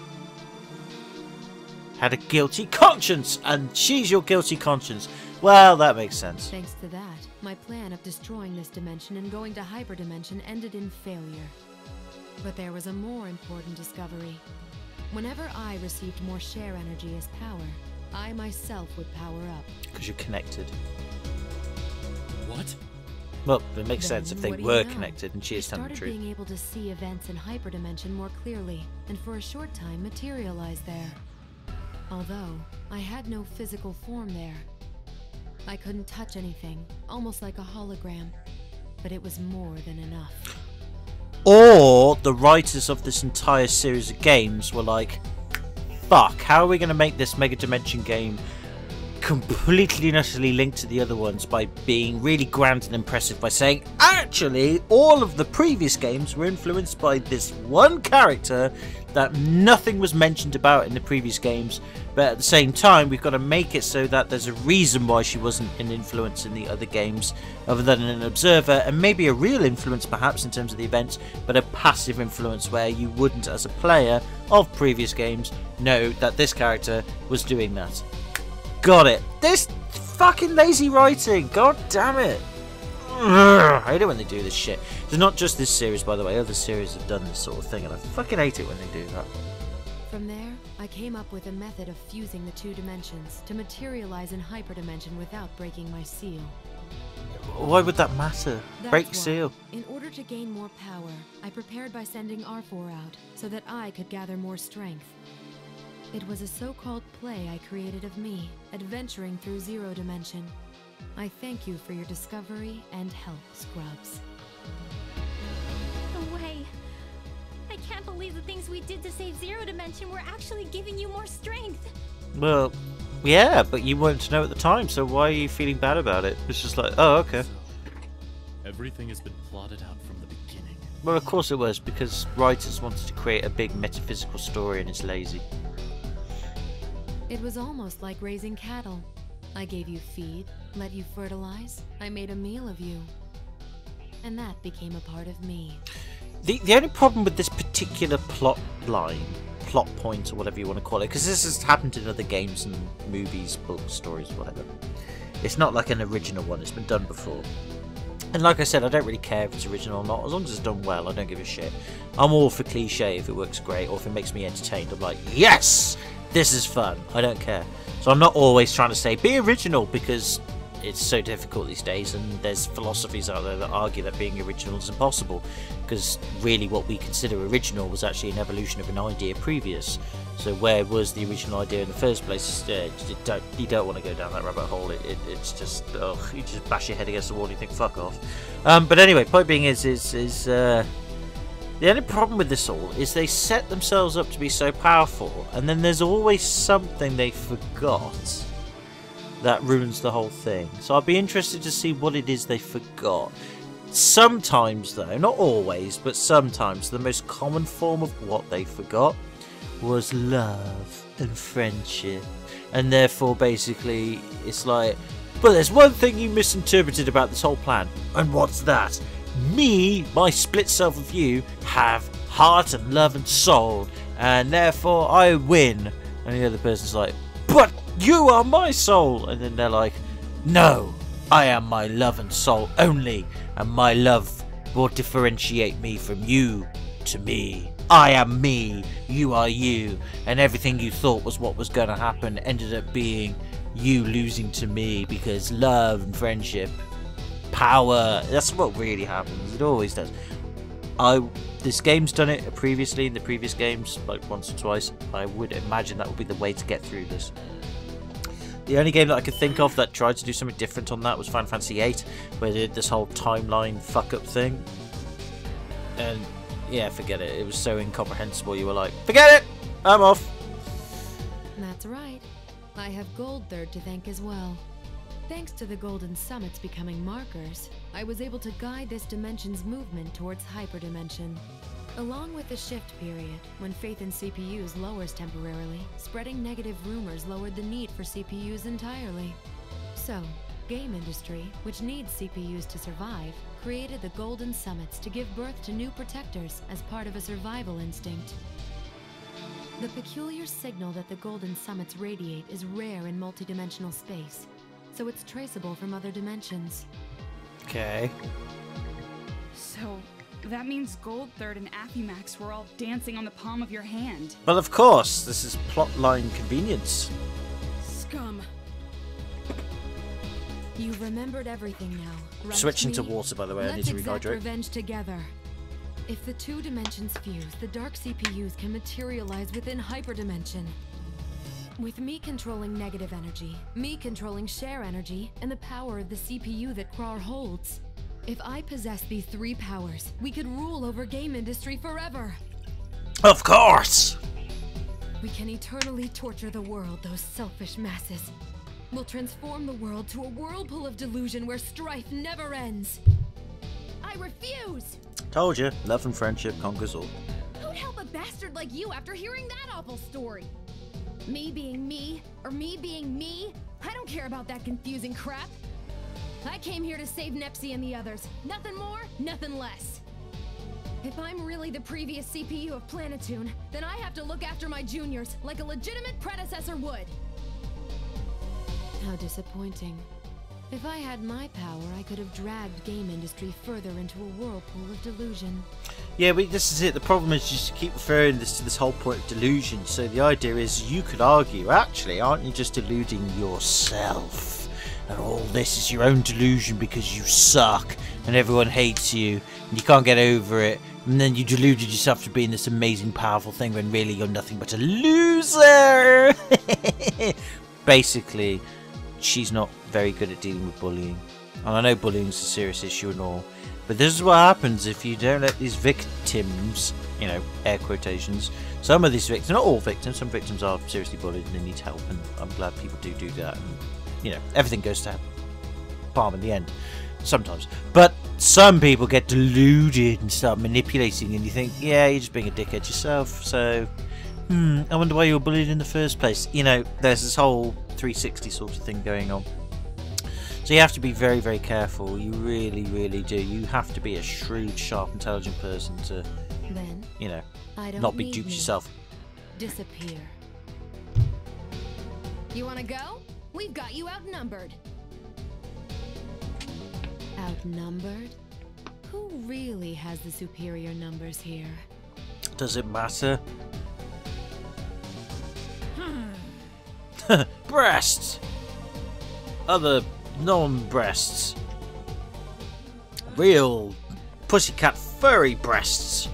had a guilty conscience, and she's your guilty conscience. Well, that makes sense. Thanks to that, my plan of destroying this dimension and going to hyperdimension ended in failure. But there was a more important discovery. Whenever I received more share energy as power, I myself would power up. Because you're connected. What? Well, it makes sense Then, if they what do you were know? connected and she is I started temporary. being able to see events in hyperdimension more clearly, and for a short time materialize there. Although, I had no physical form there. I couldn't touch anything, almost like a hologram. But it was more than enough. Or the writers of this entire series of games were like, fuck, how are we going to make this Megadimension game completely and utterly linked to the other ones by being really grand and impressive by saying, actually, all of the previous games were influenced by this one character that nothing was mentioned about in the previous games, but at the same time we've got to make it so that there's a reason why she wasn't an influence in the other games other than an observer, and maybe a real influence perhaps in terms of the events, but a passive influence where you wouldn't, as a player of previous games, know that this character was doing that. Got it. This fucking lazy writing. God damn it. Ugh, I hate it when they do this shit. It's not just this series, by the way. Other series have done this sort of thing, and I fucking hate it when they do that. From there, I came up with a method of fusing the two dimensions to materialize in hyperdimension without breaking my seal. Why would that matter? That's Break why, seal. in order to gain more power, I prepared by sending R4 out so that I could gather more strength. It was a so-called play I created of me, adventuring through Zero Dimension. I thank you for your discovery and help, Scrubs. No way. I can't believe the things we did to save Zero Dimension were actually giving you more strength. Well, yeah, but you weren't to know at the time, so why are you feeling bad about it? It's just like, oh, okay. So, everything has been plotted out from the beginning. Well, of course it was, because writers wanted to create a big metaphysical story and it's lazy. It was almost like raising cattle. I gave you feed, let you fertilize, I made a meal of you. And that became a part of me. The only problem with this particular plot line, plot point, or whatever you want to call it, because this has happened in other games and movies, books, stories, whatever. It's not like an original one, it's been done before. And like I said, I don't really care if it's original or not, as long as it's done well, I don't give a shit. I'm all for cliche if it works great, or if it makes me entertained, I'm like, yes! This is fun, I don't care. So I'm not always trying to say, be original, because it's so difficult these days, and there's philosophies out there that argue that being original is impossible, because really what we consider original was actually an evolution of an idea previous. So where was the original idea in the first place? You don't want to go down that rabbit hole. It's just, ugh, you just bash your head against the wall and you think, fuck off. But anyway, point being is the only problem with this all is they set themselves up to be so powerful, and then there's always something they forgot that ruins the whole thing. So I'll be interested to see what it is they forgot. Sometimes though, not always, but sometimes the most common form of what they forgot was love and friendship. And therefore basically it's like, but there's one thing you misinterpreted about this whole plan. And what's that? Me, my split self of you, have heart and love and soul, and therefore I win. And the other person's like, but you are my soul. And then they're like, no, I am my love and soul only, and my love will differentiate me from you to me. I am me, you are you, and everything you thought was what was going to happen ended up being you losing to me, because love and friendship, power, that's what really happens. It always does. This game's done it previously in the previous games, like once or twice. I would imagine that would be the way to get through this. The only game that I could think of that tried to do something different on that was Final Fantasy VIII, where they did this whole timeline fuck-up thing. And yeah, forget it. It was so incomprehensible, you were like, forget it! I'm off! That's right. I have Gold Third to thank as well. Thanks to the Golden Summits becoming markers, I was able to guide this dimension's movement towards hyperdimension. Along with the shift period, when faith in CPUs lowers temporarily, spreading negative rumors lowered the need for CPUs entirely. So, game industry, which needs CPUs to survive, created the Golden Summits to give birth to new protectors as part of a survival instinct. The peculiar signal that the Golden Summits radiate is rare in multidimensional space, so it's traceable from other dimensions. Okay. So, that means Gold Third and Affymax were all dancing on the palm of your hand. Well, of course, this is plotline convenience. Scum. You've remembered everything now, right? Switching to me? water, by the way. I need Let's to exact rehydrate. revenge together. If the two dimensions fuse, the dark CPUs can materialize within hyperdimension. With me controlling negative energy, me controlling share energy, and the power of the CPU that Krar holds. If I possess these three powers, we could rule over game industry forever. Of course! We can eternally torture the world, those selfish masses. We'll transform the world to a whirlpool of delusion where strife never ends. I refuse! Told you, love and friendship conquers all. Who'd help a bastard like you after hearing that awful story? Me being me, or me being me? I don't care about that confusing crap. I came here to save Nepsi and the others. Nothing more, nothing less. If I'm really the previous CPU of Planetoon, then I have to look after my juniors like a legitimate predecessor would. How disappointing. If I had my power, I could have dragged game industry further into a whirlpool of delusion. Yeah, but this is it. The problem is you just keep referring to this whole point of delusion. So the idea is you could argue, actually, aren't you just deluding yourself? And all this is your own delusion because you suck and everyone hates you and you can't get over it. And then you deluded yourself to being this amazing, powerful thing when really you're nothing but a loser. Basically, she's not very good at dealing with bullying. And I know bullying is a serious issue and all. But this is what happens if you don't let these victims, you know, air quotations, some of these victims, not all victims, some victims are seriously bullied and they need help. And I'm glad people do that. And, you know, everything goes to palm in the end. Sometimes. But some people get deluded and start manipulating and you think, yeah, you're just being a dickhead yourself. So, I wonder why you were bullied in the first place. You know, there's this whole 360 sort of thing going on. So you have to be very, very careful. You really, really do. You have to be a shrewd, sharp, intelligent person to, Then, you know, I don't not be need duped me. yourself. Disappear. You wanna go? We've got you outnumbered. Outnumbered? Who really has the superior numbers here? Does it matter? Breasts! Other non-breasts. Real pussycat furry breasts.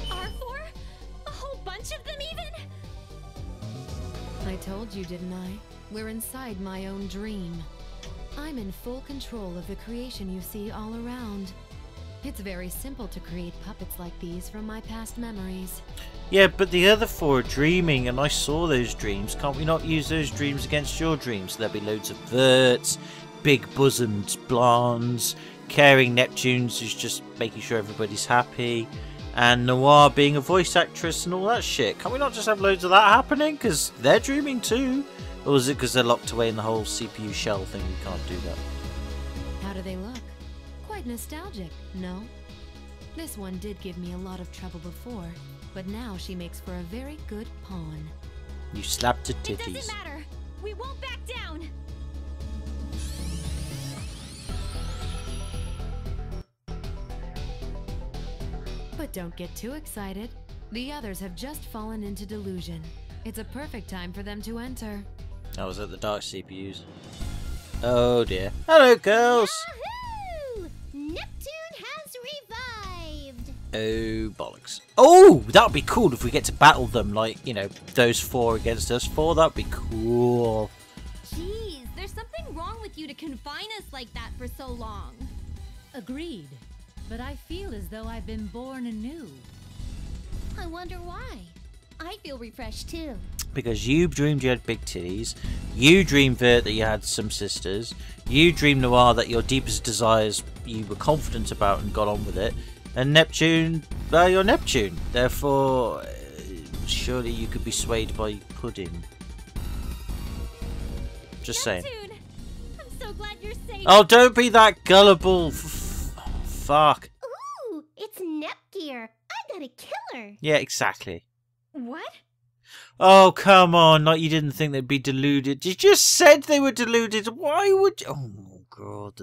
R4? A whole bunch of them even? I told you, didn't I? We're inside my own dream. I'm in full control of the creation you see all around. It's very simple to create puppets like these from my past memories. Yeah, but the other four are dreaming, and I saw those dreams. Can't we not use those dreams against your dreams? There'll be loads of verts, big-bosomed blondes, caring Neptunes who's just making sure everybody's happy, and Noir being a voice actress and all that shit. Can't we not just have loads of that happening? Because they're dreaming too. Or is it because they're locked away in the whole CPU shell thing we can't do that? How do they look? Quite nostalgic, no? This one did give me a lot of trouble before, but now she makes for a very good pawn. You slapped her It titties. doesn't matter. We won't back down. But don't get too excited. The others have just fallen into delusion. It's a perfect time for them to enter. I was at the dark CPUs. Oh dear. Hello, girls! Yahoo! Neptune has revived. Oh, bollocks. Oh, that would be cool if we get to battle them, like, you know, those four against us four. That would be cool. Jeez, there's something wrong with you to confine us like that for so long. Agreed. But I feel as though I've been born anew. I wonder why. I feel refreshed too. Because you dreamed you had big titties. You dreamed, Vert, that you had some sisters. You dreamed, Noir, that your deepest desires you were confident about and got on with it. And Neptune, well, you're Neptune. Therefore, surely you could be swayed by pudding. Just saying. Neptune, I'm so glad you're safe. Oh, don't be that gullible. Fuck. Ooh, it's Nepgear. I got a killer. Yeah, exactly. What? Oh, come on. Like you didn't think they'd be deluded. You just said they were deluded. Why would you? Oh, God.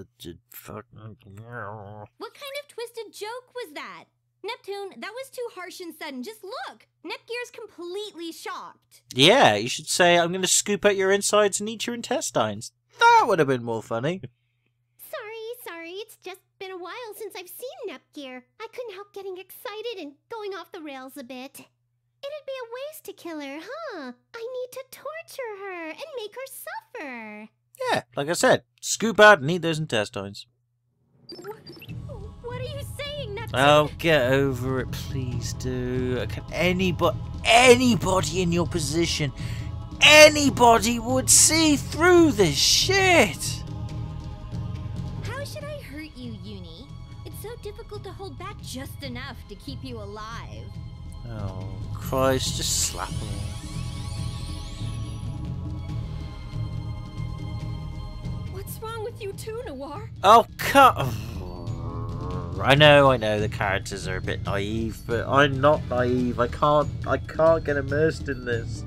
What kind of twisted joke was that? Neptune, that was too harsh and sudden. Just look. Nepgear's completely shocked. Yeah, you should say, I'm going to scoop out your insides and eat your intestines. That would have been more funny. Sorry, it's just been a while since I've seen Nepgear. I couldn't help getting excited and going off the rails a bit. It'd be a waste to kill her, huh? I need to torture her and make her suffer. Yeah, like I said, scoop out and eat those intestines. What are you saying, Neptune? Oh, get over it, please do. Can anybody in your position, anybody would see through this shit? How should I hurt you, Uni? It's so difficult to hold back just enough to keep you alive. Oh, Christ, just slap them all. What's wrong with you too, Noir? Oh, cut. I know, the characters are a bit naive, but I'm not naive. I can't get immersed in this.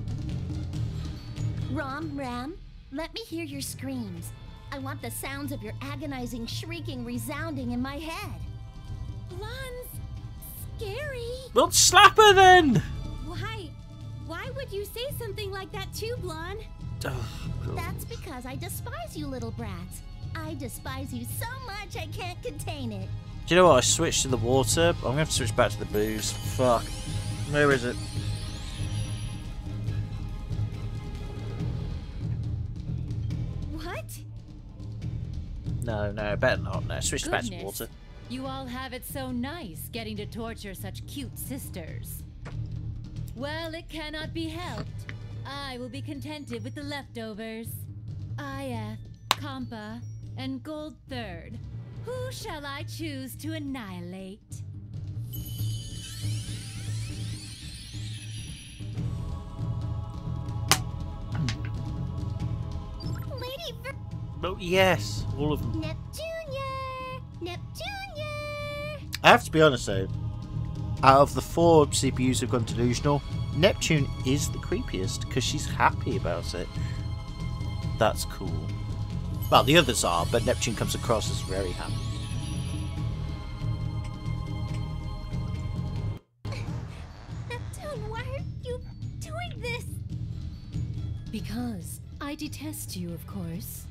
Ram, let me hear your screams. I want the sounds of your agonizing shrieking resounding in my head. Blonde's scary. Well, slap her then! Why would you say something like that too, Blonde? Oh, That's because I despise you little brats. I despise you so much I can't contain it. do you know what? I switched to the water. I'm going to have to switch back to the booze. Fuck. Where is it? What? No, better not. No, switch back to water. You all have it so nice getting to torture such cute sisters. Well, it cannot be helped. I will be contented with the leftovers. Iath, Compa, and Gold Third. Who shall I choose to annihilate? Lady Ver... Oh, yes. All of them. Neptunia! I have to be honest though, out of the 4 CPUs who've gone delusional, Neptune is the creepiest because she's happy about it. That's cool. Well, the others are, but Neptune comes across as very happy. Neptune, why are you doing this? Because I detest you, of course.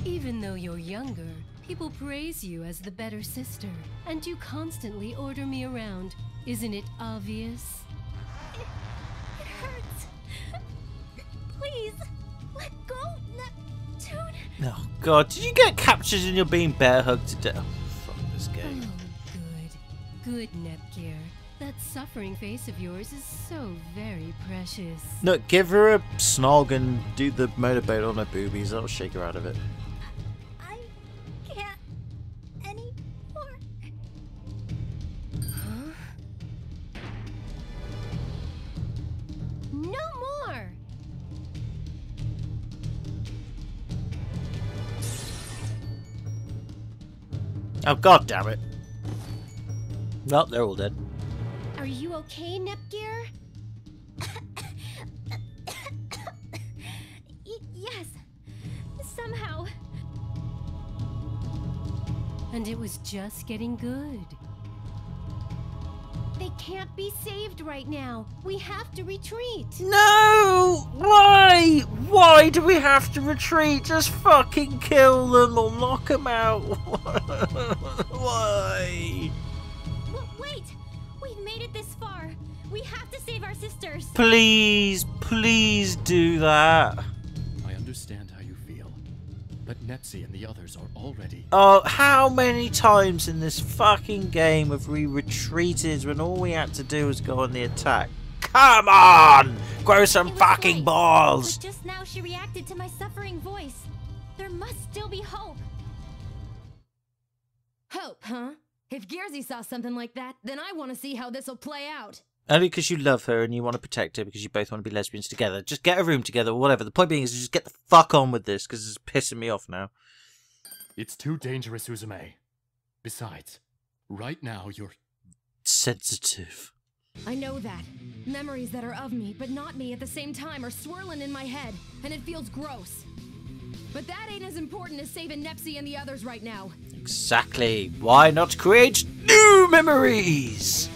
Even though you're younger, people praise you as the better sister, and you constantly order me around. Isn't it obvious? It hurts. Please, let go, Neptune. Oh god, did you get captured and you're being bear hugged to death? Oh, fuck this game. Oh, good Nepgear. That suffering face of yours is so very precious. Look, give her a snog and do the motorboat on her boobies. That'll shake her out of it. I can't anymore. Huh? No more. Oh god damn it. Well, they're all dead. Are you okay, Nepgear? Yes. Somehow. And it was just getting good. They can't be saved right now. We have to retreat. No! Why? Why do we have to retreat? Just fucking kill them or knock them out. Why? Wait! We've made it this far. We have to save our sisters. Please do that. I understand how you feel, but Nepsi and the others are already... Oh, how many times in this fucking game have we retreated when all we had to do was go on the attack? Come on! Grow some fucking late, balls! But just now she reacted to my suffering voice. There must still be hope. Hope, huh? If Gearsy saw something like that, then I want to see how this'll play out. Only because you love her and you want to protect her because you both want to be lesbians together. Just get a room together or whatever. The point being is just get the fuck on with this because it's pissing me off now. It's too dangerous, Uzume. Besides, right now you're... Sensitive. I know that. Memories that are of me, but not me at the same time, are swirling in my head, and it feels gross. But that ain't as important as saving Nepsi and the others right now. Exactly. Why not create new memories?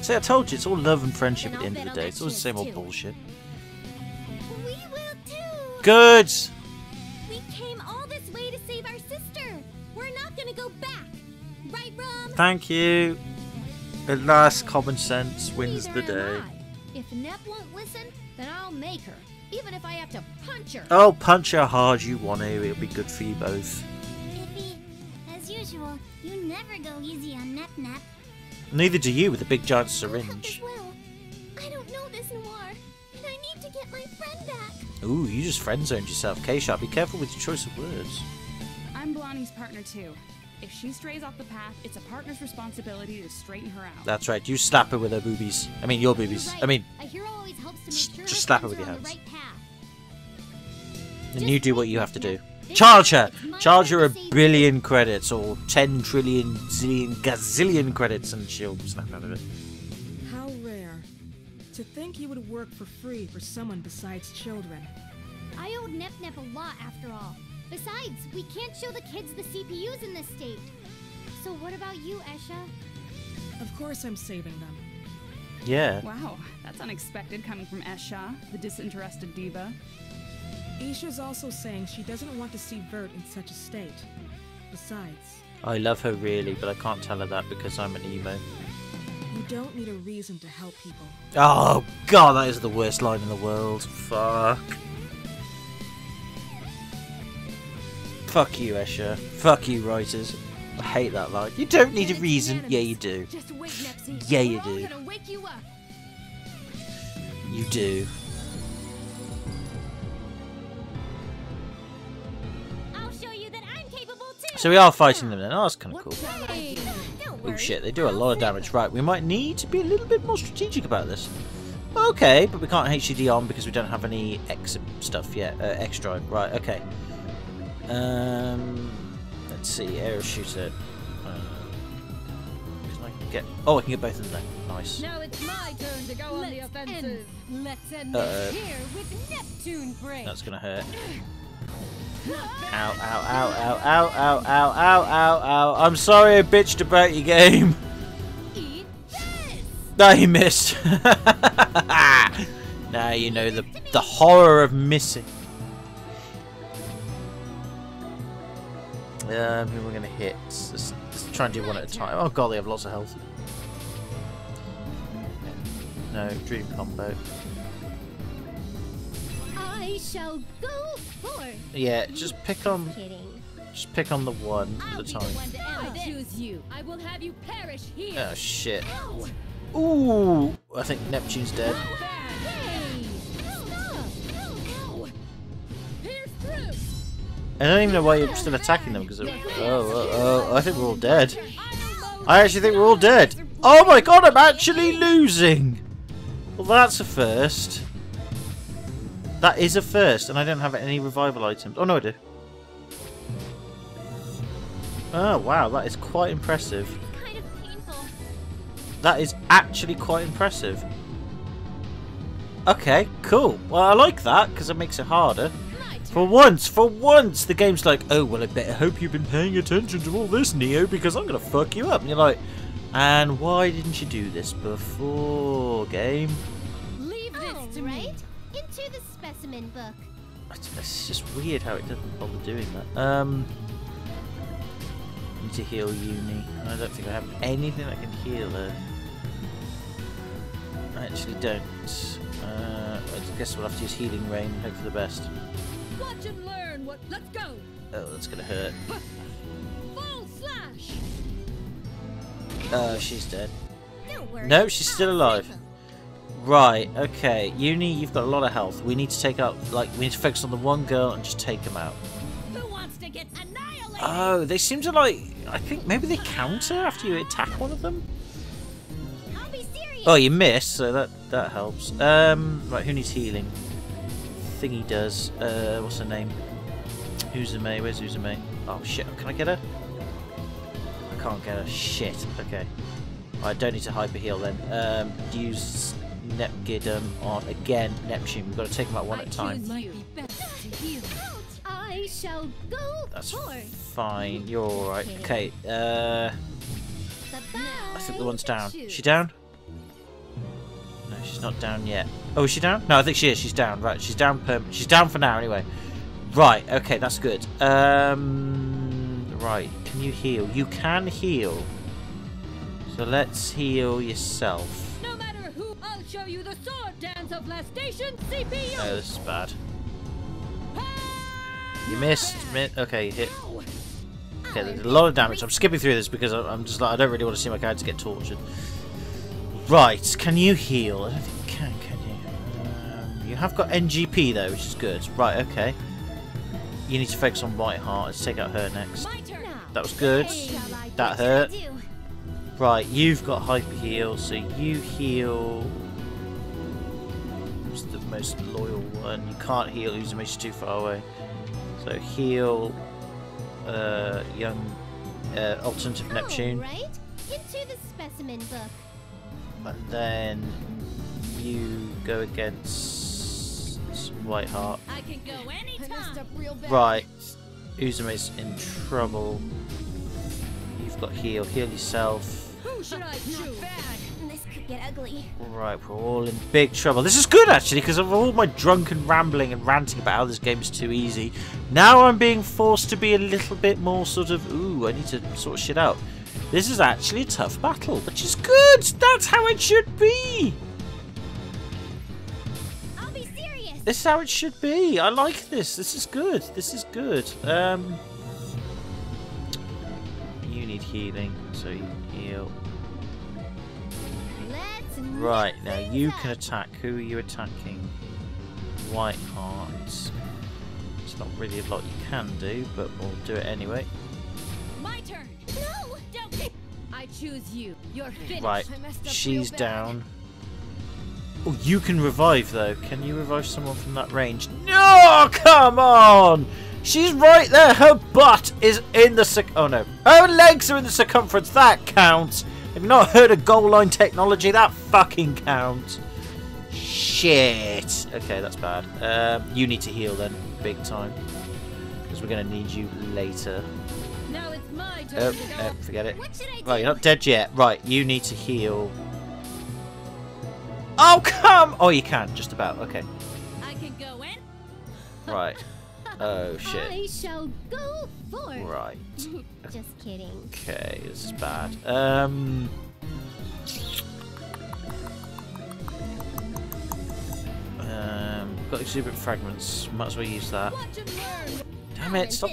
See, I told you, it's all love and friendship at the end of the day. It's all the same old bullshit. We will too. Good! We came all this way to save our sister. We're not gonna go back. Right, Rum? Thank you. At last, common sense wins the Neither day. am I. If Nep won't listen, then I'll make her. Even if I have to punch her. Oh, punch how hard you want to. It'll be good for you both. Iffy, as usual, you never go easy on Nep Nep. Neither do you with a big giant As syringe. well. I don't know this noir, and I need to get my friend back. Ooh, you just friend-zoned yourself. K-Sharp, be careful with your choice of words. I'm Blondie's partner too. If she strays off the path, it's a partner's responsibility to straighten her out. That's right. You slap her with her boobies. I mean, your boobies. You're right. I mean, A hero always helps to make sure just her slap her friends with are your on the hands. right path. and you do what you have to do. Charge her! Charge her a billion credits, or 10 trillion, zillion, gazillion credits, and she'll snap out of it. How rare. To think he would work for free for someone besides children. I owed Nep Nep a lot after all. Besides, we can't show the kids the CPUs in this state. So what about you, Esha? Of course I'm saving them. Yeah. Wow, that's unexpected coming from Esha, the disinterested diva. Isha's also saying she doesn't want to see Vert in such a state. Besides, I love her really, but I can't tell her that because I'm an emo. you don't need a reason to help people. Oh god, that is the worst line in the world. Fuck. Fuck you, Esha. Fuck you, writers. I hate that line. You don't need a reason. Yeah, you do. Just wait, Nepsy. Yeah, you We're all do. gonna wake you up. You do. I'll show you that I'm capable too. So we are fighting them then. Oh, that's kind of cool. Hey, don't Oh worry. shit, they do a lot of damage. Right, we might need to be a little bit more strategic about this. Okay, but we can't HCD on because we don't have any X stuff yet. Extra. Right, okay. Let's see. Aerial shooter. Can I get... Oh, I can get both of them there. Nice. Now it's my turn to go on the offensive. Let's end Uh-oh. this here with Neptune break. That's gonna hurt. Ow, ow, ow, ow, ow, ow, ow, ow, ow, ow. I'm sorry I bitched about your game. Eat this. No, you missed. Now you know the horror of missing. Who we're gonna hit? Let's try and do one at a time. Oh god, they have lots of health. No, dream combo. I shall go forth. Yeah, just pick on Kidding. the one at I'll a be the time. one to end I choose you. I will have you perish here. Oh shit. Ooh, I think Neptune's dead. Hey! Pierce through. I don't even know why you're still attacking them because I think we're all dead. I actually think we're all dead. Oh my god, I'm actually losing. Well, that's a first. That is a first, and I don't have any revival items. Oh no, I do. Oh wow, that is quite impressive. Kind of painful. That is actually quite impressive. Okay, cool. Well, I like that because it makes it harder. For once, the game's like, oh, well, I better hope you've been paying attention to all this, Neo, because I'm going to fuck you up. And you're like, and why didn't you do this before, game? Leave this to right into the specimen book. It's just weird how it doesn't bother doing that. Need to heal Uni. I don't think I have anything that can heal her. I actually don't. I guess we'll have to use Healing Rain and hope for the best. Watch and learn what. Let's go. Oh, that's gonna hurt. Full slash. Oh, she's dead. Don't worry. No, she's still I'll alive. save 'em. Right, okay. Uni, you've got a lot of health. We need to take out, we need to focus on the one girl and just take them out. Who wants to get annihilated? Oh, they seem to I think maybe they counter after you attack one of them? I'll be serious. Oh, you missed, so that helps. Right, who needs healing? Thingy does. What's her name? Uzume, where's Uzume? Oh shit, can I get her? I can't get her. Shit, okay. I don't need to hyper heal then. Use Nepgidum on, again, Neptune. We've got to take them out one at a time. I shall go That's forth. fine, you're alright. Okay, I Bye-bye. think the one's down. Is she down? No, She's not down yet. Oh, is she down? No, I think she is. She's down. Right, she's down. She's down for now, anyway. Right. Okay, that's good. Right. Can you heal? You can heal. So let's heal yourself. No matter who, I'll show you the sword dance of last station CPU. Oh, this is bad. You missed. Okay, you hit. Okay, there's a lot of damage. I'm skipping through this because I'm just like I don't really want to see my character get tortured. Right, can you heal? I don't think you can you? You have got NGP though, which is good. Right, okay. You need to focus on Whiteheart. Let's take out her next. That was good. That hurt. Right, you've got hyper heal, so you heal. Who's the most loyal one? You can't heal Uzume, she's too far away. So heal young Alternative Neptune. Right? Into the specimen book. And then you go against Whiteheart. I can go anytime. Right, Uzume's in trouble. You've got heal. Heal yourself. Who should I choose? This could get ugly. Right, we're all in big trouble. This is good actually, because of all my drunken rambling and ranting about how this game is too easy. Now I'm being forced to be a little bit more sort of, ooh, I need to sort shit out. This is actually a tough battle, which is good. That's how it should be. I'll be serious. This is how it should be. I like this. This is good. This is good. You need healing, so you can heal. Right, now you can attack. Who are you attacking? Whiteheart. It's not really a lot you can do, but we'll do it anyway. My turn. No, don't. I choose you. You're finished. Right, she's down. Oh, you can revive though. Can you revive someone from that range? No, come on! She's right there. Her butt is in the oh no, her legs are in the circumference. That counts. Have you not heard of goal line technology? That fucking counts. Shit. Okay, that's bad. You need to heal then, big time, because we're gonna need you later. Now it's my turn. Oh, forget it. Right, you're not dead yet. Right, you need to heal. Oh, come! Oh, you can, just about. Okay. I can go in. Right. Oh, shit. I shall go for it. Right. Just kidding. Okay, this is bad. Got exuberant fragments. Might as well use that. Damn it! Stop.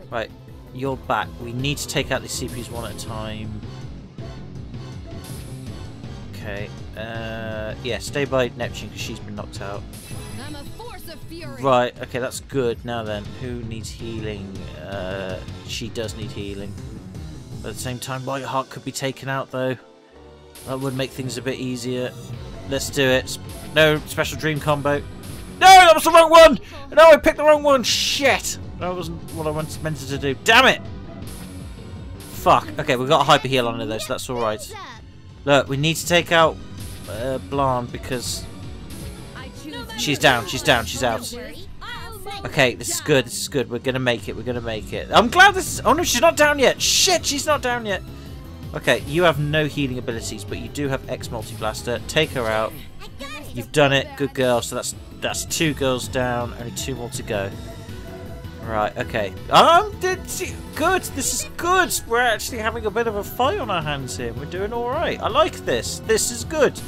Right, you're back. We need to take out these CPUs one at a time. Okay. Yeah, stay by Neptune because she's been knocked out. I'm a force of fury. Right, okay, that's good. Now then, who needs healing? She does need healing. But at the same time, Whiteheart could be taken out though. That would make things a bit easier. Let's do it. No, special dream combo. No, that was the wrong one! No, I picked the wrong one! Shit! That wasn't what I meant to do. Damn it! Fuck. Okay, we've got a hyper heal on her though, so that's alright. Look, we need to take out Blanc because she's down, she's out. Okay, this is good, this is good. We're gonna make it, we're gonna make it. I'm glad this is... Oh no, she's not down yet! Shit, she's not down yet! Okay, you have no healing abilities, but you do have X Multi-Blaster. Take her out. You've done it, good girl. So that's 2 girls down, only 2 more to go. Right, okay. Good, this is good. We're actually having a bit of a fight on our hands here. We're doing alright. I like this. This is good.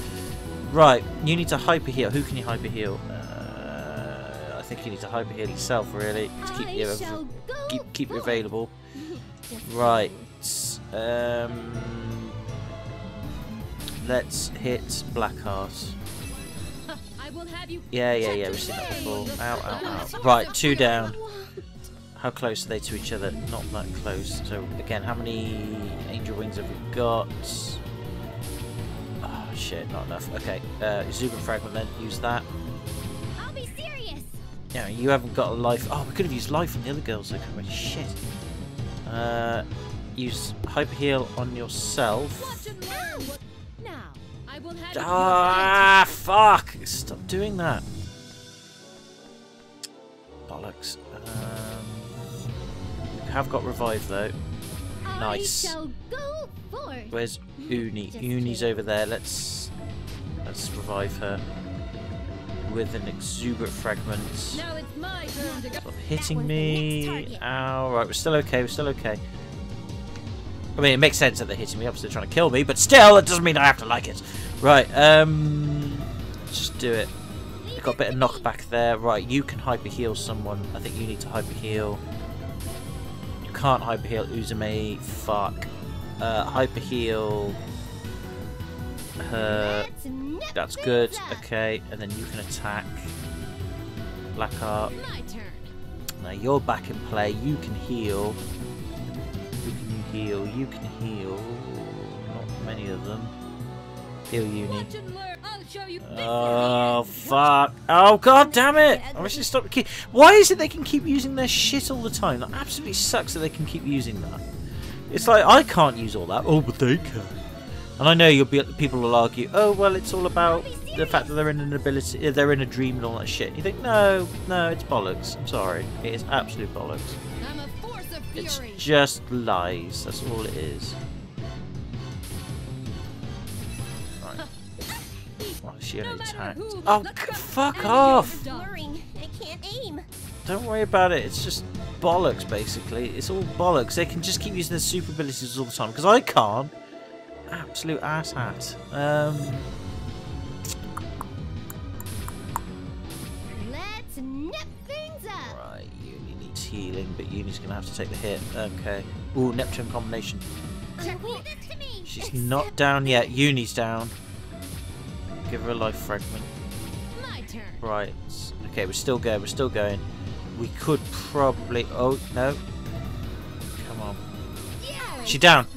Right, you need to hyper heal. Who can you hyper heal? I think you need to hyper heal yourself, really, to keep you available. Right. Let's hit Blackheart. Yeah, we've seen that before. Ow. Right, 2 down. How close are they to each other? Not that close. So again, how many angel wings have we got? Oh shit, not enough. Okay, exuberant fragment then. Use that. I'll be serious. Yeah, you haven't got a life. Oh, we could have used life on the other girls. Though, couldn't we? Shit. Use hyper heal on yourself. Ah, fuck! Stop doing that. Bollocks. We have got revive though. Nice. I shall go for it. Where's Uni? Uni's over there. Let's Let's revive her with an exuberant fragment. Now it's my turn to go. Stop hitting me. Ow. Right, we're still okay. We're still okay. I mean, it makes sense that they're hitting me. Obviously, they're trying to kill me, but still, it doesn't mean I have to like it. Right. Just do it. We've got a bit of knockback there. Right, you can hyper heal someone. I think you need to hyper heal. You can't hyper heal Uzume. Fuck. Hyper heal her. That's good. Okay, and then you can attack. Blackheart. My turn. Now you're back in play. You can heal. Who can you heal? You can heal. Not many of them. Heal Uni. Watch and learn. I'll show you. Oh fuck! Oh god damn it! I wish they stopped. Why is it they can keep using their shit all the time? That absolutely sucks that they can keep using that. It's like I can't use all that. Oh, but they can. And I know people will argue, oh well, it's all about the fact that they're in an ability, they're in a dream and all that shit. You think, no, it's bollocks. I'm sorry, it is absolute bollocks. I'm a force of fury. It's just lies. That's all it is. Right. Oh, she only attacked. Oh, fuck off! Blurring. I can't aim. Don't worry about it. It's just bollocks, basically. It's all bollocks. They can just keep using their super abilities all the time because I can't. Absolute asshat. Let's nip things up. Right, Uni needs healing, but Uni's gonna have to take the hit. Okay. Ooh, Neptune combination. Leave this to me. She's not down yet. Uni's down. Give her a life fragment. My turn. Right. Okay, we're still going. We're still going. We could probably. Oh no! Come on. She's down.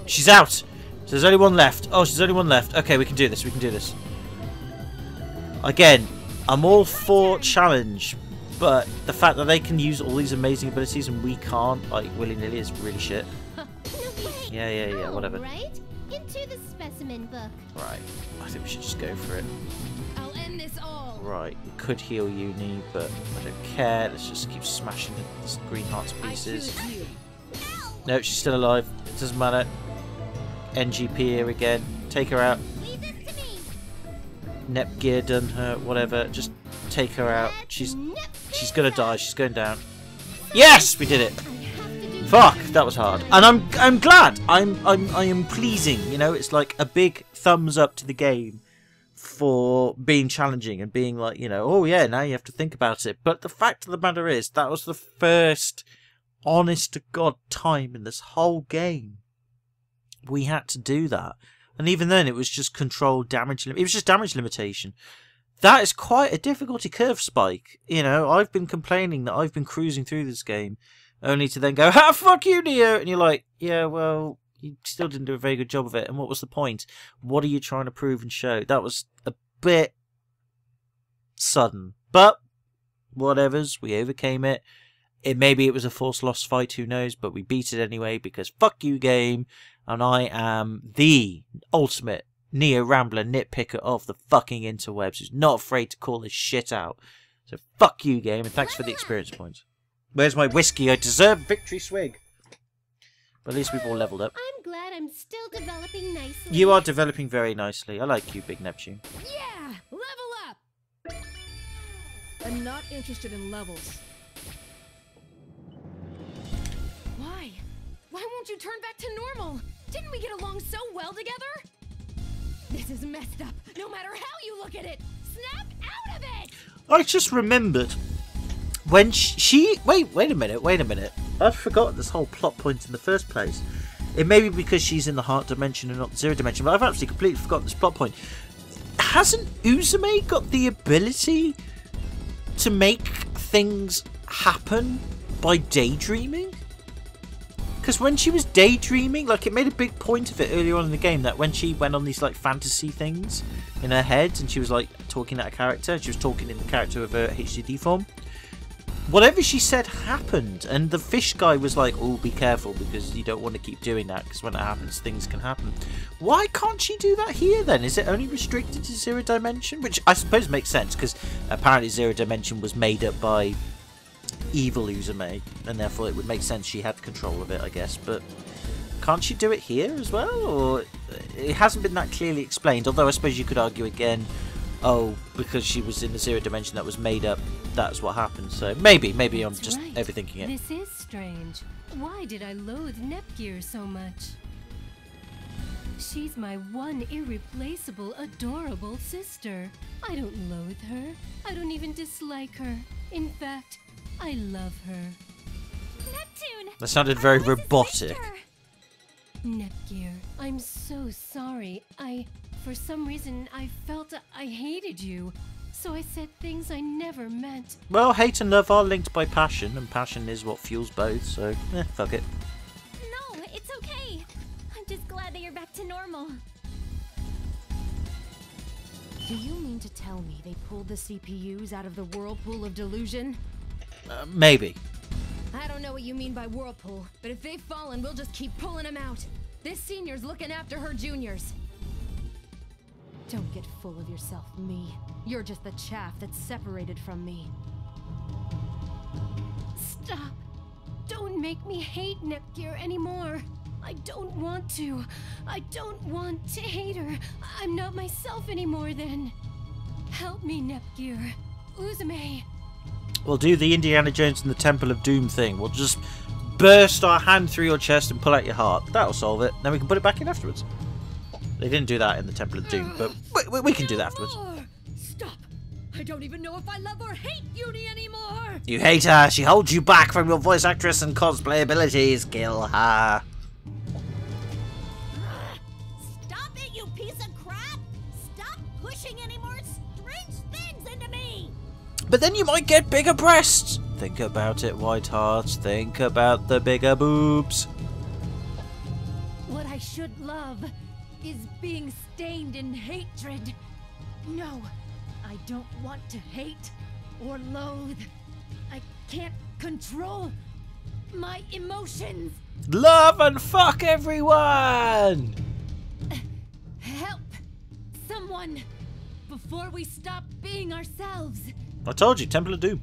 She's out. So there's only one left. Oh, there's only one left. Okay, we can do this. We can do this. Again, I'm all for challenge, but the fact that they can use all these amazing abilities and we can't, like, willy-nilly is really shit. Yeah, whatever. Right? Into the specimen book. Right. I think we should just go for it. I'll end this all. Right. We could heal Uni, but I don't care. Let's just keep smashing this green heart to pieces. No, she's still alive. It doesn't matter. NGP here again. Take her out. Nepgear done her. Whatever. Just take her out. She's gonna die. She's going down. Yes, we did it. Fuck, that was hard. And I'm glad. I am pleasing. You know, it's like a big thumbs up to the game for being challenging and being like, you know, oh yeah, now you have to think about it. But the fact of the matter is, that was the first honest to God time in this whole game we had to do that. And even then it was just controlled damage. It was just damage limitation. That is quite a difficulty curve, Spike. You know, I've been complaining that I've been cruising through this game only to then go, ha, fuck you, Neo! And you're like, yeah, well, you still didn't do a very good job of it. And what was the point? What are you trying to prove and show? That was a bit sudden. But whatevers, we overcame it. Maybe it was a forced lost fight, who knows, but we beat it anyway because fuck you, game. And I am the ultimate Neo Rambler nitpicker of the fucking interwebs who's not afraid to call this shit out. So fuck you, game, and thanks for the experience points. Where's my whiskey? I deserve victory swig. But at least we've all leveled up. I'm glad I'm still developing nicely. You are developing very nicely. I like you, Big Neptune. Yeah! Level up! I'm not interested in levels. Why? Why won't you turn back to normal? Didn't we get along so well together? This is messed up, no matter how you look at it! Snap out of it! I just remembered when she... Wait a minute. I've forgotten this whole plot point in the first place. It may be because she's in the heart dimension and not the zero dimension, but I've actually completely forgotten this plot point. Hasn't Uzume got the ability to make things happen by daydreaming? Because when she was daydreaming, like, it made a big point of it earlier on in the game that when she went on these, like, fantasy things in her head and she was, like, talking at a character, she was talking in the character of her HDD form, whatever she said happened. And the fish guy was like, oh, be careful because you don't want to keep doing that because when it happens, things can happen. Why can't she do that here, then? Is it only restricted to Zero Dimension? Which I suppose makes sense because apparently Zero Dimension was made up by evil Uzume, and therefore it would make sense she had control of it, I guess, but can't she do it here as well? Or it hasn't been that clearly explained, although I suppose you could argue again, oh, because she was in the zero dimension that was made up, that's what happened. So maybe I'm just overthinking it. This is strange. Why did I loathe Nepgear so much? She's my one irreplaceable, adorable sister. I don't loathe her. I don't even dislike her. In fact, I love her. Neptune! That sounded very robotic. Nepgear, I'm so sorry. For some reason, I felt I hated you. So I said things I never meant. Well, hate and love are linked by passion, and passion is what fuels both, so fuck it. No, it's okay. I'm just glad that you're back to normal. Do you mean to tell me they pulled the CPUs out of the whirlpool of delusion? Maybe. I don't know what you mean by whirlpool, but if they've fallen, we'll just keep pulling them out. This senior's looking after her juniors. Don't get full of yourself, me. You're just the chaff that's separated from me. Stop. Don't make me hate Nepgear anymore. I don't want to. I don't want to hate her. I'm not myself anymore then. Help me, Nepgear. Uzume. We'll do the Indiana Jones and the Temple of Doom thing. We'll just burst our hand through your chest and pull out your heart. That'll solve it. Then we can put it back in afterwards. They didn't do that in the Temple of Doom, but we can do that afterwards. Stop! I don't even know if I love or hate Uni anymore! You hate her. She holds you back from your voice actress and cosplay abilities. Kill her. Stop it, you piece of crap! Stop pushing any more strange things into me! But then you might get bigger breasts. Think about it, White Hearts. Think about the bigger boobs. What I should love is being stained in hatred. No, I don't want to hate or loathe. I can't control my emotions. Love and fuck everyone! Help! Someone! Before we stop being ourselves. I told you, Temple of Doom.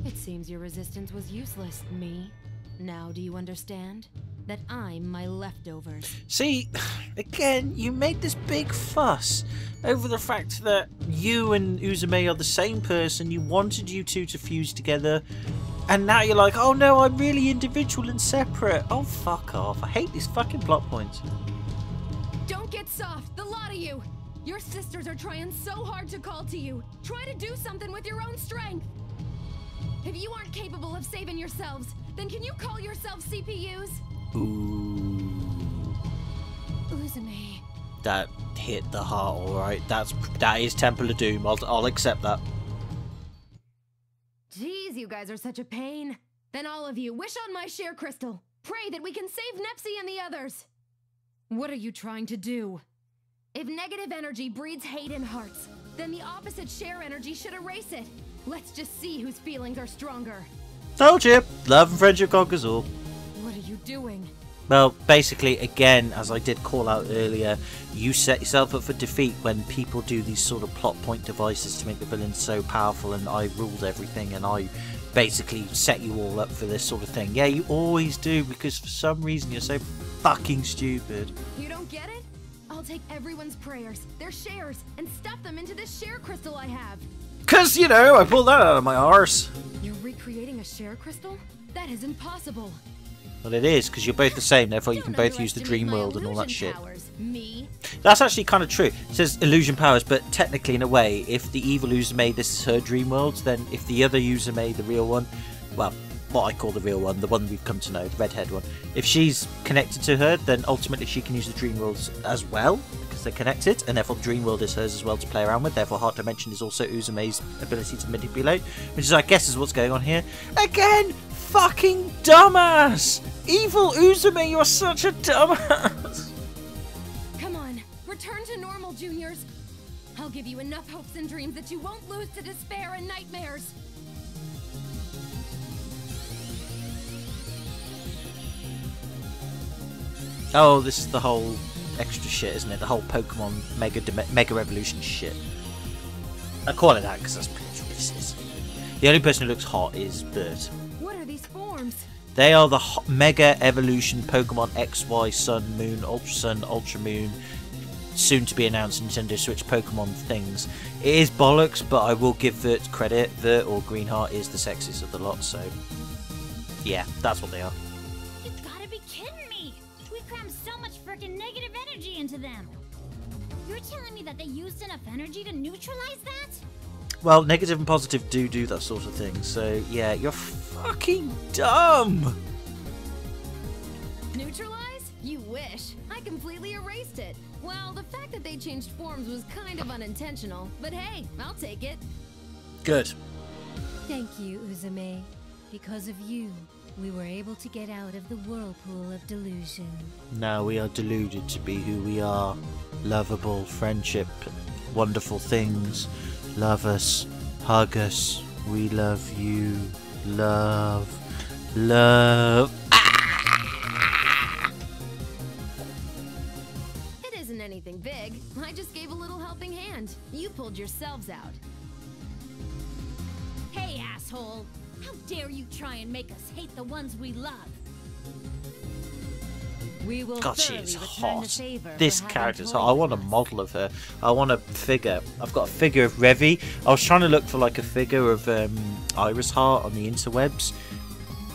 It seems your resistance was useless, me. Now do you understand? That I'm my leftovers. See, again, you made this big fuss over the fact that you and Uzume are the same person. You wanted you two to fuse together. And now you're like, oh no, I'm really individual and separate. Oh, fuck off. I hate these fucking plot points. Don't get soft, the lot of you! Your sisters are trying so hard to call to you. Try to do something with your own strength. If you aren't capable of saving yourselves, then can you call yourselves CPUs? Ooh. Uzume. That hit the heart, alright. That is Temple of Doom. I'll accept that. Jeez, you guys are such a pain. Then all of you, wish on my share crystal. Pray that we can save Nepsi and the others. What are you trying to do? If negative energy breeds hate in hearts, then the opposite share energy should erase it. Let's just see whose feelings are stronger. Told you. Love and friendship conquers all. What are you doing? Well, basically, again, as I did call out earlier, you set yourself up for defeat when people do these sort of plot point devices to make the villain so powerful, and I ruled everything, and I basically set you all up for this sort of thing. Yeah, you always do, because for some reason you're so fucking stupid. You don't get it? I'll take everyone's prayers, their shares, and stuff them into this share crystal I have. 'Cause, you know, I pulled that out of my arse. You're recreating a share crystal? That is impossible. Well, it is, because you're both the same, therefore you can both use the dream world and all that shit. Me? That's actually kind of true. It says illusion powers, but technically, in a way, if the evil Uzume, this is her dream world, then if the other Uzume, the real one, well, what I call the real one, the one we've come to know, the redhead one, if she's connected to her, then ultimately she can use the dream worlds as well, because they're connected, and therefore the dream world is hers as well to play around with. Therefore, Heart Dimension is also Uzume's ability to manipulate, which is, I guess, is what's going on here. Again! Fucking dumbass! Evil Uzume, you're such a dumbass! Come on, return to normal, juniors. I'll give you enough hopes and dreams that you won't lose to despair and nightmares. Oh, this is the whole extra shit, isn't it? The whole Pokemon Mega Revolution shit. I call it that because that's pretty much what this is. The only person who looks hot is Bert. What are these forms? They are the Mega Evolution Pokemon XY Sun, Moon, Ultra Sun, Ultra Moon, soon to be announced Nintendo Switch Pokemon things. It is bollocks, but I will give Vert credit. Vert or Greenheart is the sexiest of the lot, so yeah, that's what they are. You gotta be kidding me! We crammed so much frickin' negative energy into them. You're telling me that they used enough energy to neutralize that? Well, negative and positive do that sort of thing, so yeah, you're fucking dumb! Neutralize? You wish. I completely erased it. Well, the fact that they changed forms was kind of unintentional, but hey, I'll take it. Good. Thank you, Uzume. Because of you, we were able to get out of the whirlpool of delusion. Now we are deluded to be who we are. Lovable, friendship, wonderful things. Love us, hug us, we love you. Love. It isn't anything big. I just gave a little helping hand. You pulled yourselves out. Hey, asshole! How dare you try and make us hate the ones we love? We will God, she is hot. favor This character's hot. I want a model of her. I want a figure. I've got a figure of Revy. I was trying to look for like a figure of Iris Heart on the interwebs.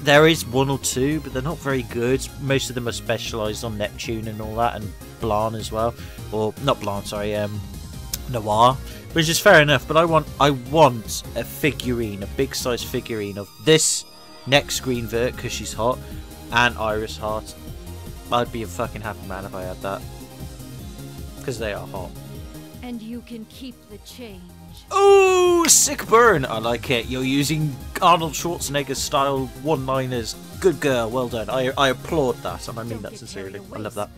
There is one or two, but they're not very good. Most of them are specialised on Neptune and all that, and Blanc as well. Or not Blanc, sorry, Noir, which is fair enough. But I want a figurine, a big size figurine of this next Green Vert because she's hot, and Iris Heart. I'd be a fucking happy man if I had that. Because they are hot. And you can keep the change. Ooh, sick burn! I like it. You're using Arnold Schwarzenegger style one-liners. Good girl, well done. I applaud that, and I mean that sincerely. I love that.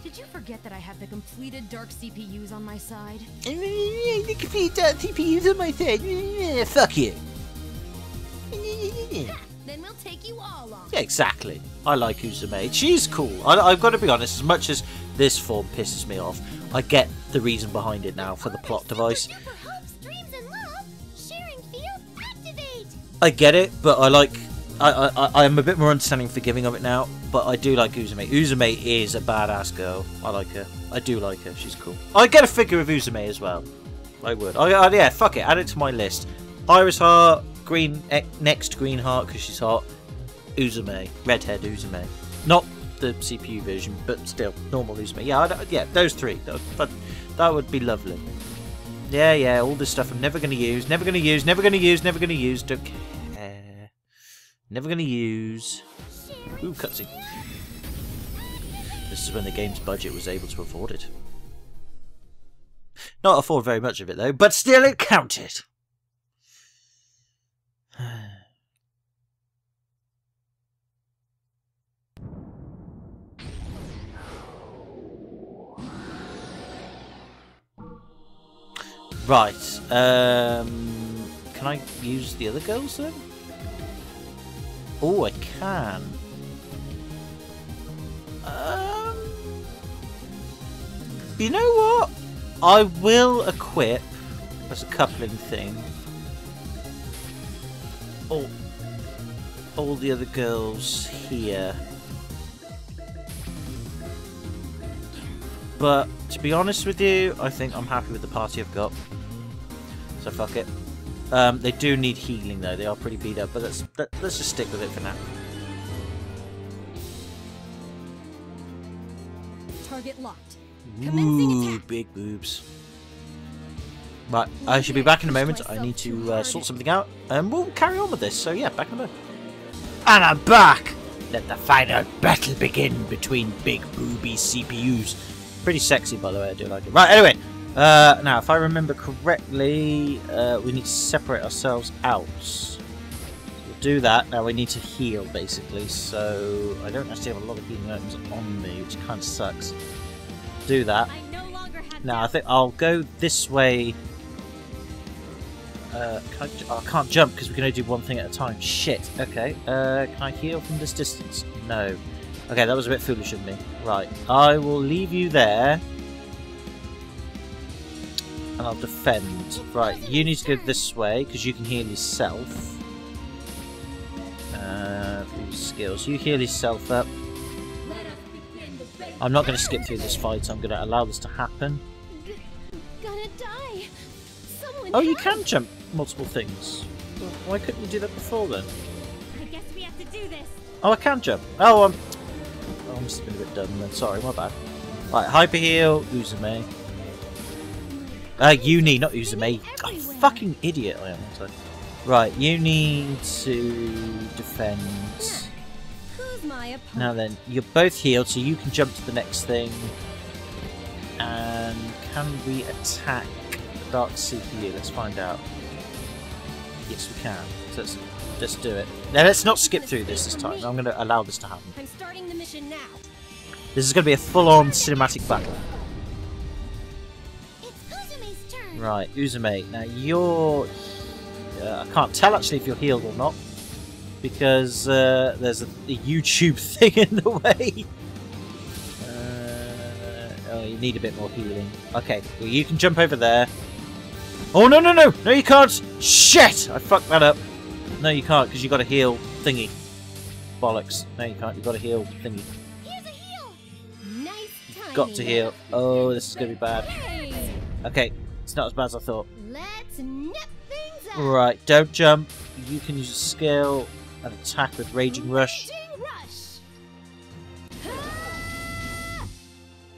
Did you forget that I have the completed dark CPUs on my side? The complete dark CPUs on my side. Fuck you. Then we'll take you all on. Yeah, exactly. I like Uzume. She's cool. I've got to be honest, as much as this form pisses me off, I get the reason behind it now for the plot device. I get it, but I'm a bit more understanding and forgiving of it now, but I do like Uzume. Uzume is a badass girl. I like her. I do like her. She's cool. I'd get a figure of Uzume as well. I would. Yeah, fuck it. Add it to my list. Iris Heart, next Green Heart because she's hot. Uzume, redhead Uzume, not the CPU version, but still normal Uzume. Yeah, those three. That would be lovely. Yeah, all this stuff I'm never gonna use, Don't care. Never gonna use. Ooh, cutscene. This is when the game's budget was able to afford it. Not afford very much of it though, but still it counted. Right, can I use the other girls then? Oh, I can. You know what? I will equip, as a coupling thing, all the other girls here. But, to be honest with you, I think I'm happy with the party I've got. So fuck it. They do need healing though, they are pretty beat up, but let's just stick with it for now. Target locked. Ooh, big boobs. Right, I should be back in a moment. I need to sort something out, and we'll carry on with this. So yeah, back in a moment. And I'm back! Let the final battle begin between big booby CPUs. Pretty sexy, by the way, I do like it. Right, anyway. Now, if I remember correctly, we need to separate ourselves out. So we'll do that. Now we need to heal, basically. So I don't actually have a lot of healing items on me, which kind of sucks. Do that. Now, I think I'll go this way. I can't jump because we can only do one thing at a time. Shit. Okay. Can I heal from this distance? No. Okay, that was a bit foolish of me. Right. I will leave you there. And I'll defend. Right, you need to go this way because you can heal yourself. skills. You heal yourself up. I'm not going to skip through this fight. I'm going to allow this to happen. Gonna die. Someone Oh, you help. can jump multiple things. Well, why couldn't you do that before then? I guess we have to do this. Oh, I can jump. Oh, I must have been a bit dumb then. Sorry, my bad. Right, hyper heal, Uzume. Uni, not Uzume. Oh, fucking idiot I am, aren't I? Right, you need to defend. Who's my opponent? Now then, you're both healed, so you can jump to the next thing. And can we attack the Dark CPU? Let's find out. Yes, we can. So let's do it. Now let's not skip through this time. I'm going to allow this to happen. I'm starting the mission now. This is going to be a full-on cinematic battle. It's Uzume's turn. Right, Uzume. Now you're... I can't tell actually if you're healed or not. Because there's a YouTube thing in the way. Oh, you need a bit more healing. Okay, well, you can jump over there. Oh, no, no, no! No, you can't! Shit! I fucked that up. No, you can't, because you got a heal thingy. Bollocks. No, you can't. You've got a heal thingy. Here's a heal. Nice timing. Got to heal. Oh, this is going to be bad. Hey, Okay, it's not as bad as I thought. let's nip things up. Right, don't jump. You can use a skill and attack with Raging Rush. Raging Rush.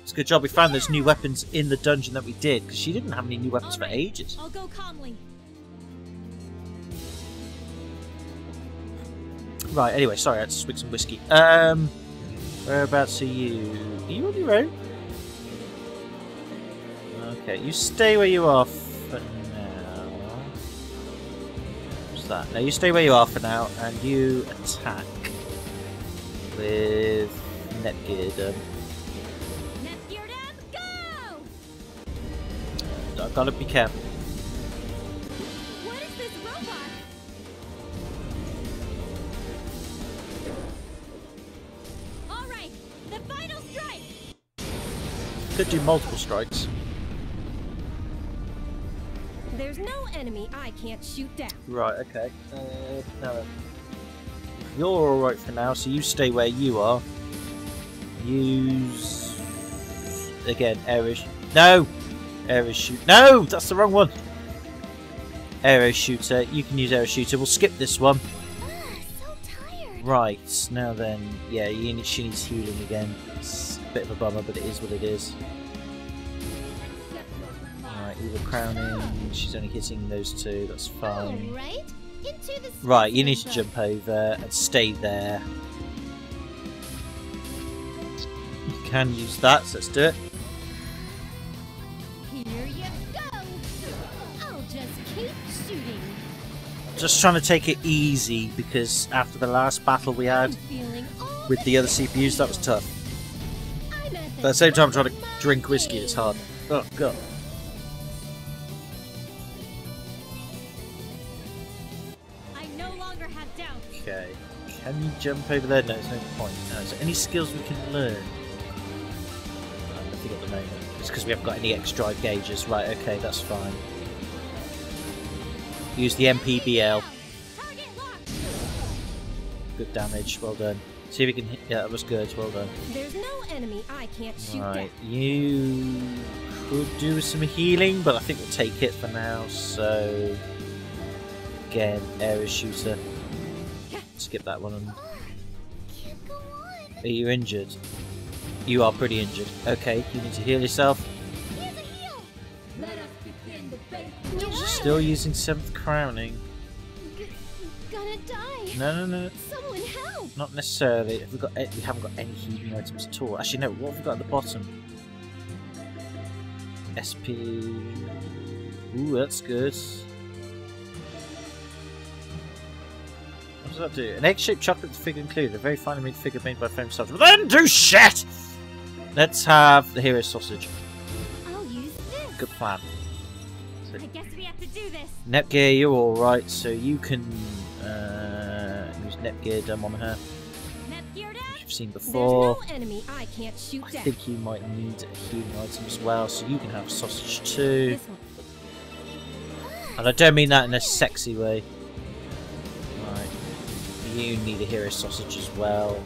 It's a good job we found those new weapons in the dungeon that we did, because she didn't have any new weapons for ages. I'll go calmly. Right, anyway, sorry, I had to swig some whiskey. Whereabouts are you? Are you on your own? Okay, you stay where you are for now. What's that? Now you stay where you are for now, and you attack with Netgear. I've got to be careful. What is this robot? All right, the final strike. Could do multiple strikes. There's no enemy I can't shoot down. Right, okay. Now then. You're alright for now, so you stay where you are. Use... Again, Aerish. No! Arrow shoot. No! That's the wrong one! Arrow shooter. You can use arrow shooter. We'll skip this one. So tired. Right, now then. Yeah, she needs healing again. It's a bit of a bummer, but it is what it is. Alright, evil crowning. She's only hitting those two. That's fine. Alright, into the Right, you need to jump over and stay there. You can use that, so let's do it. Here you go. I'll just keep shooting. Just trying to take it easy because after the last battle we had with the other CPUs, that was tough. But at the same time, I'm trying to drink whiskey, it's hard. Oh, God. I no longer have doubt. Okay. Can you jump over there? No, there's no point. No. Is there any skills we can learn? Nothing at the moment. It's because we haven't got any X drive gauges. Right, okay, that's fine. Use the MPBL. Target locked. Good damage, well done. See if we can hit. Yeah, that was good, well done. There's no enemy I can't shoot Right, down. you could do some healing, but I think we'll take it for now, so... Again, area shooter. Skip that one. Can't go on. Are you injured? You are pretty injured. Okay, you need to heal yourself. Here's a heal. Let us begin the battle. Still using 7th crowning. Gonna die. No, no, no. Someone help. Not necessarily. Have we got? We haven't got any healing items at all. Actually, no. What have we got at the bottom? SP. Ooh, that's good. What does that do? An egg-shaped chocolate figure included. A very finely made figure made by flame soldier. Well, then do shit! Let's have the hero sausage. I'll use this. Good plan. So, I guess we have to do this. Netgear, you're alright, so you can use Netgear dumb on her. Netgear down. Which you've seen There's before. no enemy I can't shoot I down. think you might need a healing item as well, so you can have sausage too. This one. And I don't mean that in a sexy way. Right. You need a hero sausage as well.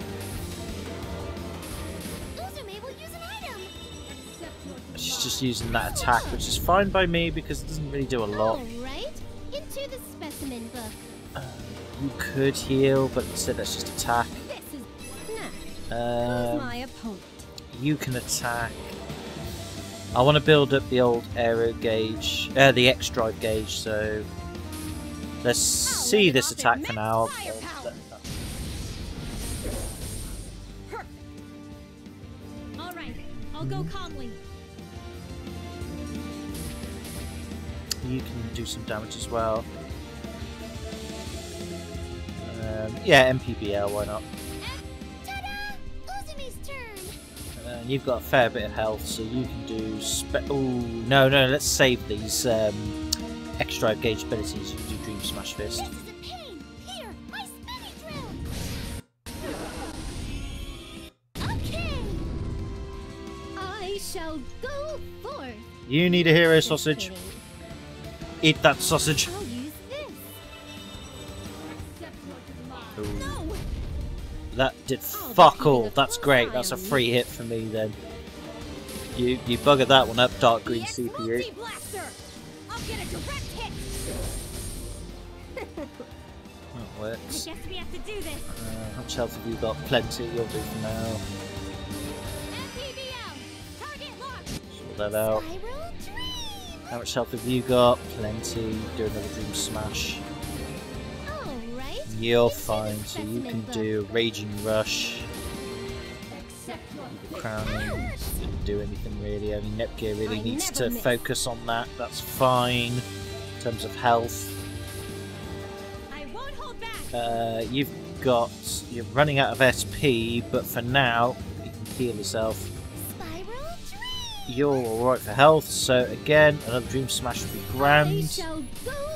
Uzume will use an item. She's just using that attack, which is fine by me because it doesn't really do a lot. Alright, into the specimen book. You could heal, but instead let's just attack. This is who's my opponent? You can attack. I want to build up the old aero gauge, the X drive gauge, so let's see this attack for now. Alright, I'll go calmly. You can do some damage as well. Yeah, MPBL, why not? Ta-da! Uzume's turn. And you've got a fair bit of health, so you can do ooh, no, let's save these X drive gauge abilities. You can do Dream Smash Fist. This is a pain. Here, my spinny drill. Okay. I shall go forth. You need a hero sausage. Eat that sausage. I'll use this. Ooh. That did fuck all. That's great. That's a free hit for me then. You buggered that one up, dark green CPU. I'll get a direct hit. That works. I guess we have to do this. How much health have you got? Plenty. You'll do for now. MPBL, target lock. Sort that out. How much health have you got? Plenty. Do another Dream Smash. You're fine, so you can do Raging Rush. Crowning didn't do anything really. Only Nepgear really needs to focus on that. That's fine in terms of health. I won't hold back. You're running out of SP, but for now you can heal yourself. You're alright for health, so again another Dream Smash would be grand.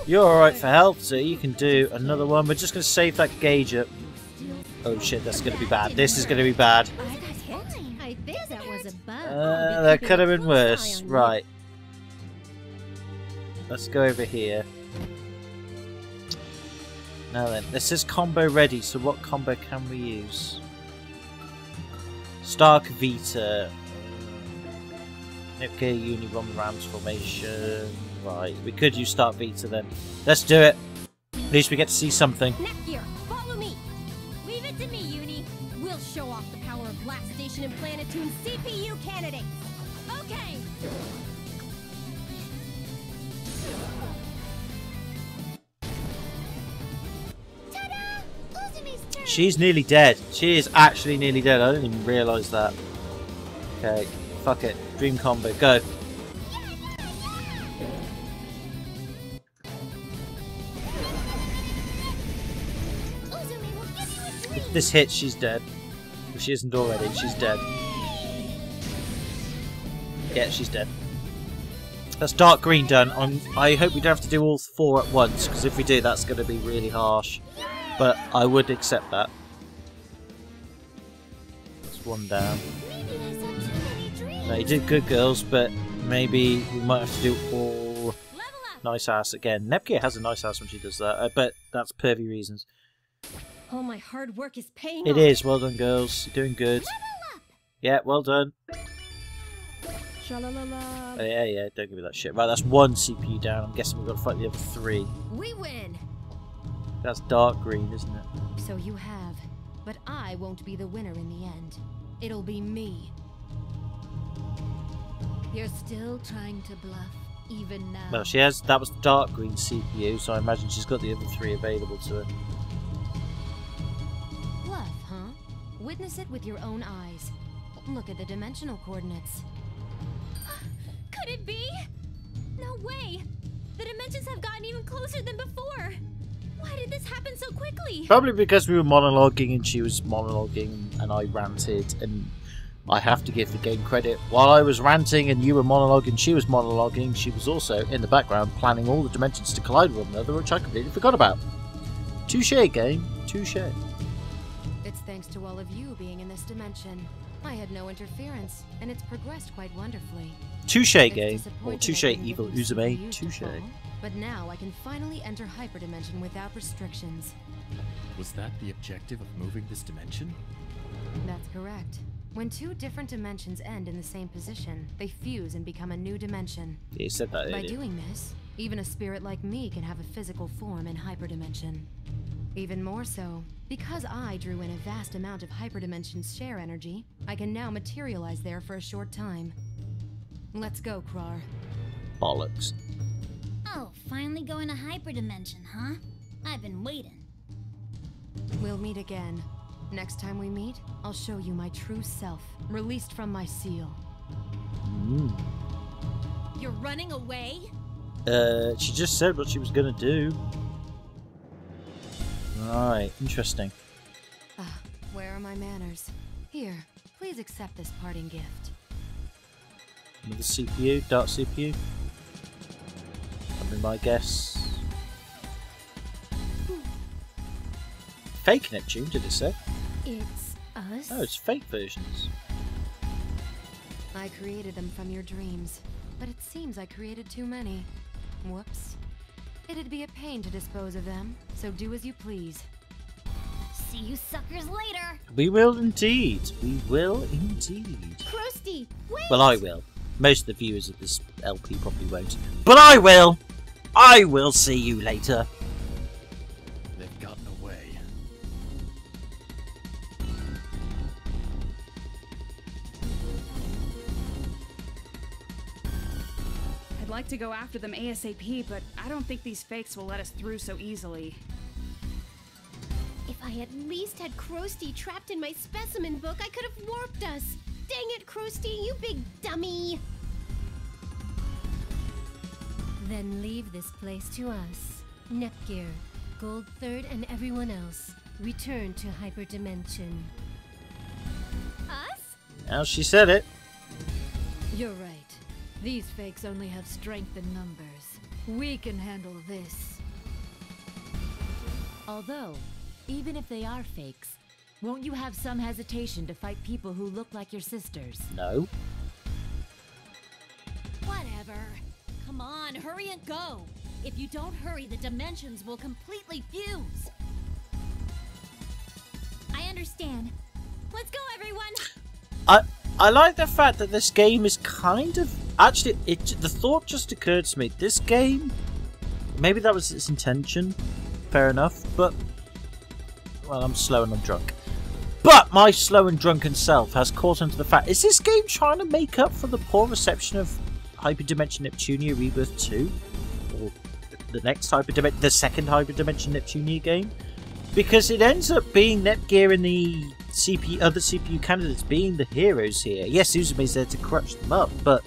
You're alright for health, so you can do another one. We're just going to save that gauge up. Oh shit, that's going to be bad. This is going to be bad. I think that was a bug. That could have been worse. Right. Let's go over here. Now then, this is combo ready, so what combo can we use? Stark Vita. Okay, Unibomb Rams formation. Right, we could use Start Vita then. Let's do it. At least we get to see something. Nepgear, follow me. Leave it to me, Uni. We'll show off the power of Blast Station and Planetoon CPU candidates. Okay. Ta-da! Uzume's turn. She's nearly dead. She is actually nearly dead. I didn't even realise that. Okay, fuck it. Dream combo, go. If this hits, she's dead. If she isn't already, she's dead. Yeah, she's dead. That's dark green done. I hope we don't have to do all 4 at once, because if we do, that's going to be really harsh. But I would accept that. That's 1 down. No, you did good, girls, but maybe we might have to do all nice ass again. Nepgear has a nice ass when she does that, but that's pervy reasons. All my hard work is paying It off. is. Well done, girls. You're doing good. Yeah, well done. Sha-la-la-la. Yeah, don't give me that shit. Right, that's 1 CPU down. I'm guessing we've got to fight the other 3. We win! That's dark green, isn't it? So you have, but I won't be the winner in the end. It'll be me. You're still trying to bluff, even now. Well, she has. That was the dark green CPU, so I imagine she's got the other 3 available to her. Bluff, huh? Witness it with your own eyes. Look at the dimensional coordinates. Could it be? No way! The dimensions have gotten even closer than before! Why did this happen so quickly? Probably because we were monologuing and she was monologuing and I ranted, and I have to give the game credit. While I was ranting and you were monologuing, she was monologuing, she was also in the background planning all the dimensions to collide with one another, which I completely forgot about. Touche, game. Touche. It's thanks to all of you being in this dimension. I had no interference, and it's progressed quite wonderfully. Touche, game. Or touche, disappointed I didn't evil get these Uzume. CPUs to Touche. fall. But now I can finally enter hyperdimension without restrictions. Was that the objective of moving this dimension? That's correct. When two different dimensions end in the same position, they fuse and become a new dimension. Yeah, you said that earlier. By doing this, even a spirit like me can have a physical form in hyperdimension. Even more so, because I drew in a vast amount of hyperdimension's share energy, I can now materialize there for a short time. Let's go, Krar. Bollocks. Oh, finally going to hyperdimension, huh? I've been waiting. We'll meet again. Next time we meet, I'll show you my true self, released from my seal. You're running away? She just said what she was gonna do. Right, interesting. Where are my manners? Here, please accept this parting gift. Another CPU, dark CPU. That'd be my guess. Fake Neptune, did it say? It's us? Oh, it's fake versions. I created them from your dreams, but it seems I created too many. Whoops. It'd be a pain to dispose of them, so do as you please. See you suckers later. We will indeed. We will indeed. Krusty, wait! Well, I will. Most of the viewers of this LP probably won't. But I will! I will see you later. They've gotten away. I'd like to go after them ASAP, but I don't think these fakes will let us through so easily. If I at least had Krusty trapped in my specimen book, I could have warped us. Dang it, Krusty, you big dummy! Then leave this place to us. Nepgear, Gold Third, and everyone else. Return to hyperdimension. Us? Now she said it. You're right. These fakes only have strength in numbers. We can handle this. Although, even if they are fakes, won't you have some hesitation to fight people who look like your sisters? No. Whatever. Come on, hurry and go. If you don't hurry, the dimensions will completely fuse. I understand. Let's go, everyone! I like the fact that this game is kind of... Actually, the thought just occurred to me. This game... Maybe that was its intention. Fair enough, but... Well, I'm slow and I'm drunk. But my slow and drunken self has caught on to the fact... Is this game trying to make up for the poor reception of Hyperdimension Neptunia Rebirth 2? Or the next Hyperdimension... The second Hyperdimension Neptunia game? Because it ends up being Nepgear and the other CPU candidates being the heroes here. Yes, Uzume's there to crush them up, but...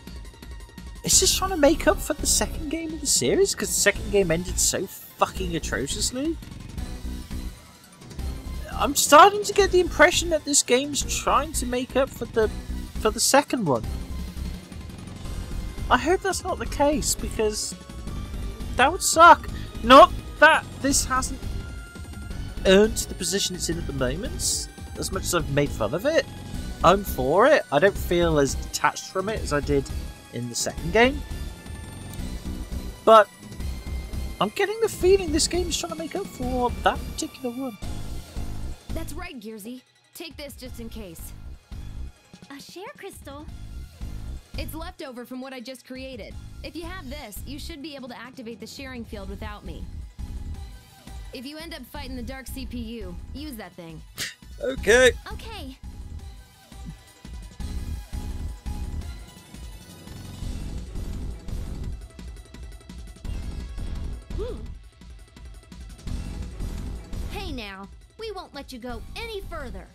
Is this trying to make up for the second game of the series? Because the second game ended so fucking atrociously? I'm starting to get the impression that this game's trying to make up for the second one. I hope that's not the case, because that would suck. Not that this hasn't earned the position it's in at the moment, as much as I've made fun of it. I'm for it. I don't feel as detached from it as I did in the second game. But I'm getting the feeling this game is trying to make up for that particular one. That's right, Gearsy. Take this just in case. A share crystal? It's leftover from what I just created. If you have this, you should be able to activate the sharing field without me. If you end up fighting the dark CPU, use that thing. Okay. Okay. Hey now, we won't let you go any further.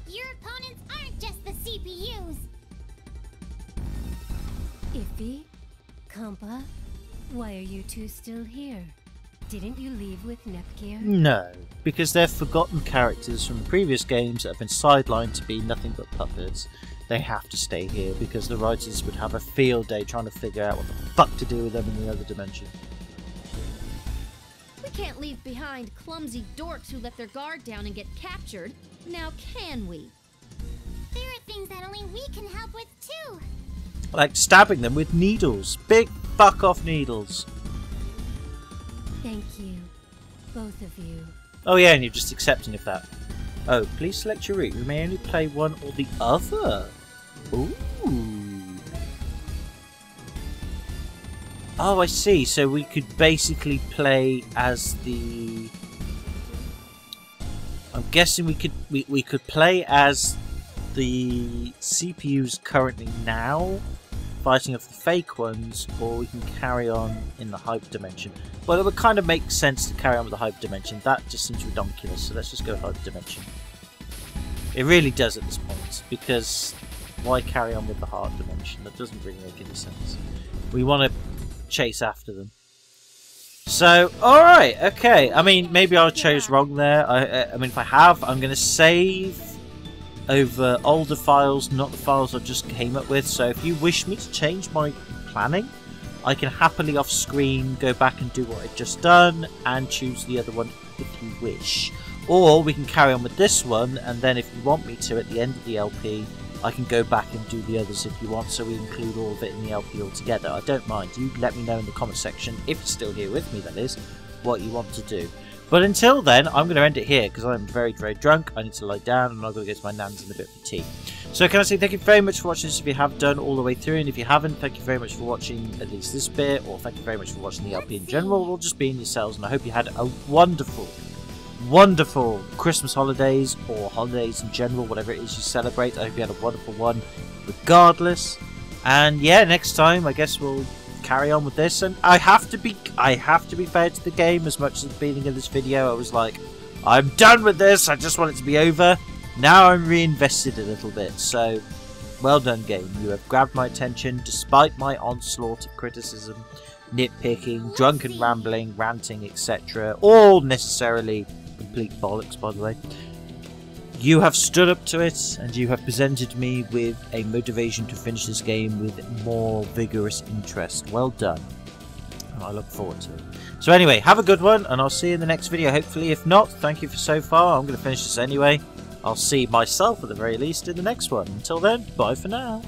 Your opponents aren't just the CPUs. Iffy? Compa? Why are you two still here? Didn't you leave with Nepgear? No, because they're forgotten characters from the previous games that have been sidelined to be nothing but puppets. They have to stay here because the writers would have a field day trying to figure out what the fuck to do with them in the other dimension. We can't leave behind clumsy dorks who let their guard down and get captured. Now can we? There are things that only we can help with too. Like stabbing them with needles. Big fuck off needles. Thank you, both of you. Oh yeah, and you're just accepting of that. Oh, please select your route. You may only play one or the other. Ooh. Oh, I see. So we could basically play as the... I'm guessing we could play as the CPUs currently now, fighting off the fake ones, or we can carry on in the hyper dimension. Well, it would kind of make sense to carry on with the hyper dimension. That just seems ridiculous, so let's just go hyper dimension. It really does at this point, because why carry on with the heart dimension? That doesn't really make any sense. We want to chase after them. So, alright, okay. I mean, maybe I chose wrong there. I mean, if I have, I'm going to save over older files, not the files I just came up with. So if you wish me to change my planning, I can happily off screen go back and do what I've just done and choose the other one if you wish. Or we can carry on with this one, and then if you want me to at the end of the LP, I can go back and do the others if you want, so we include all of it in the LP altogether. I don't mind. You let me know in the comment section, if you're still here with me that is, what you want to do. But until then, I'm going to end it here because I'm very, very drunk. I need to lie down and I've got to go to my nan's in a bit for tea. So can I say thank you very much for watching this if you have done all the way through, and if you haven't, thank you very much for watching at least this bit, or thank you very much for watching the LP in general, or just being yourselves, and I hope you had a wonderful Christmas holidays, or holidays in general, whatever it is you celebrate. I hope you had a wonderful one regardless. And yeah, next time I guess we'll carry on with this, and I have to be fair to the game. As much as at the beginning of this video I was like, I'm done with this, I just want it to be over. Now I'm reinvested a little bit, so well done game. You have grabbed my attention despite my onslaught of criticism, nitpicking, drunken rambling, ranting, etc. All necessarily complete bollocks, by the way. You have stood up to it, and you have presented me with a motivation to finish this game with more vigorous interest. Well done. And I look forward to it. So anyway, have a good one, and I'll see you in the next video, hopefully. If not, thank you for so far. I'm going to finish this anyway. I'll see myself, at the very least, in the next one. Until then, bye for now.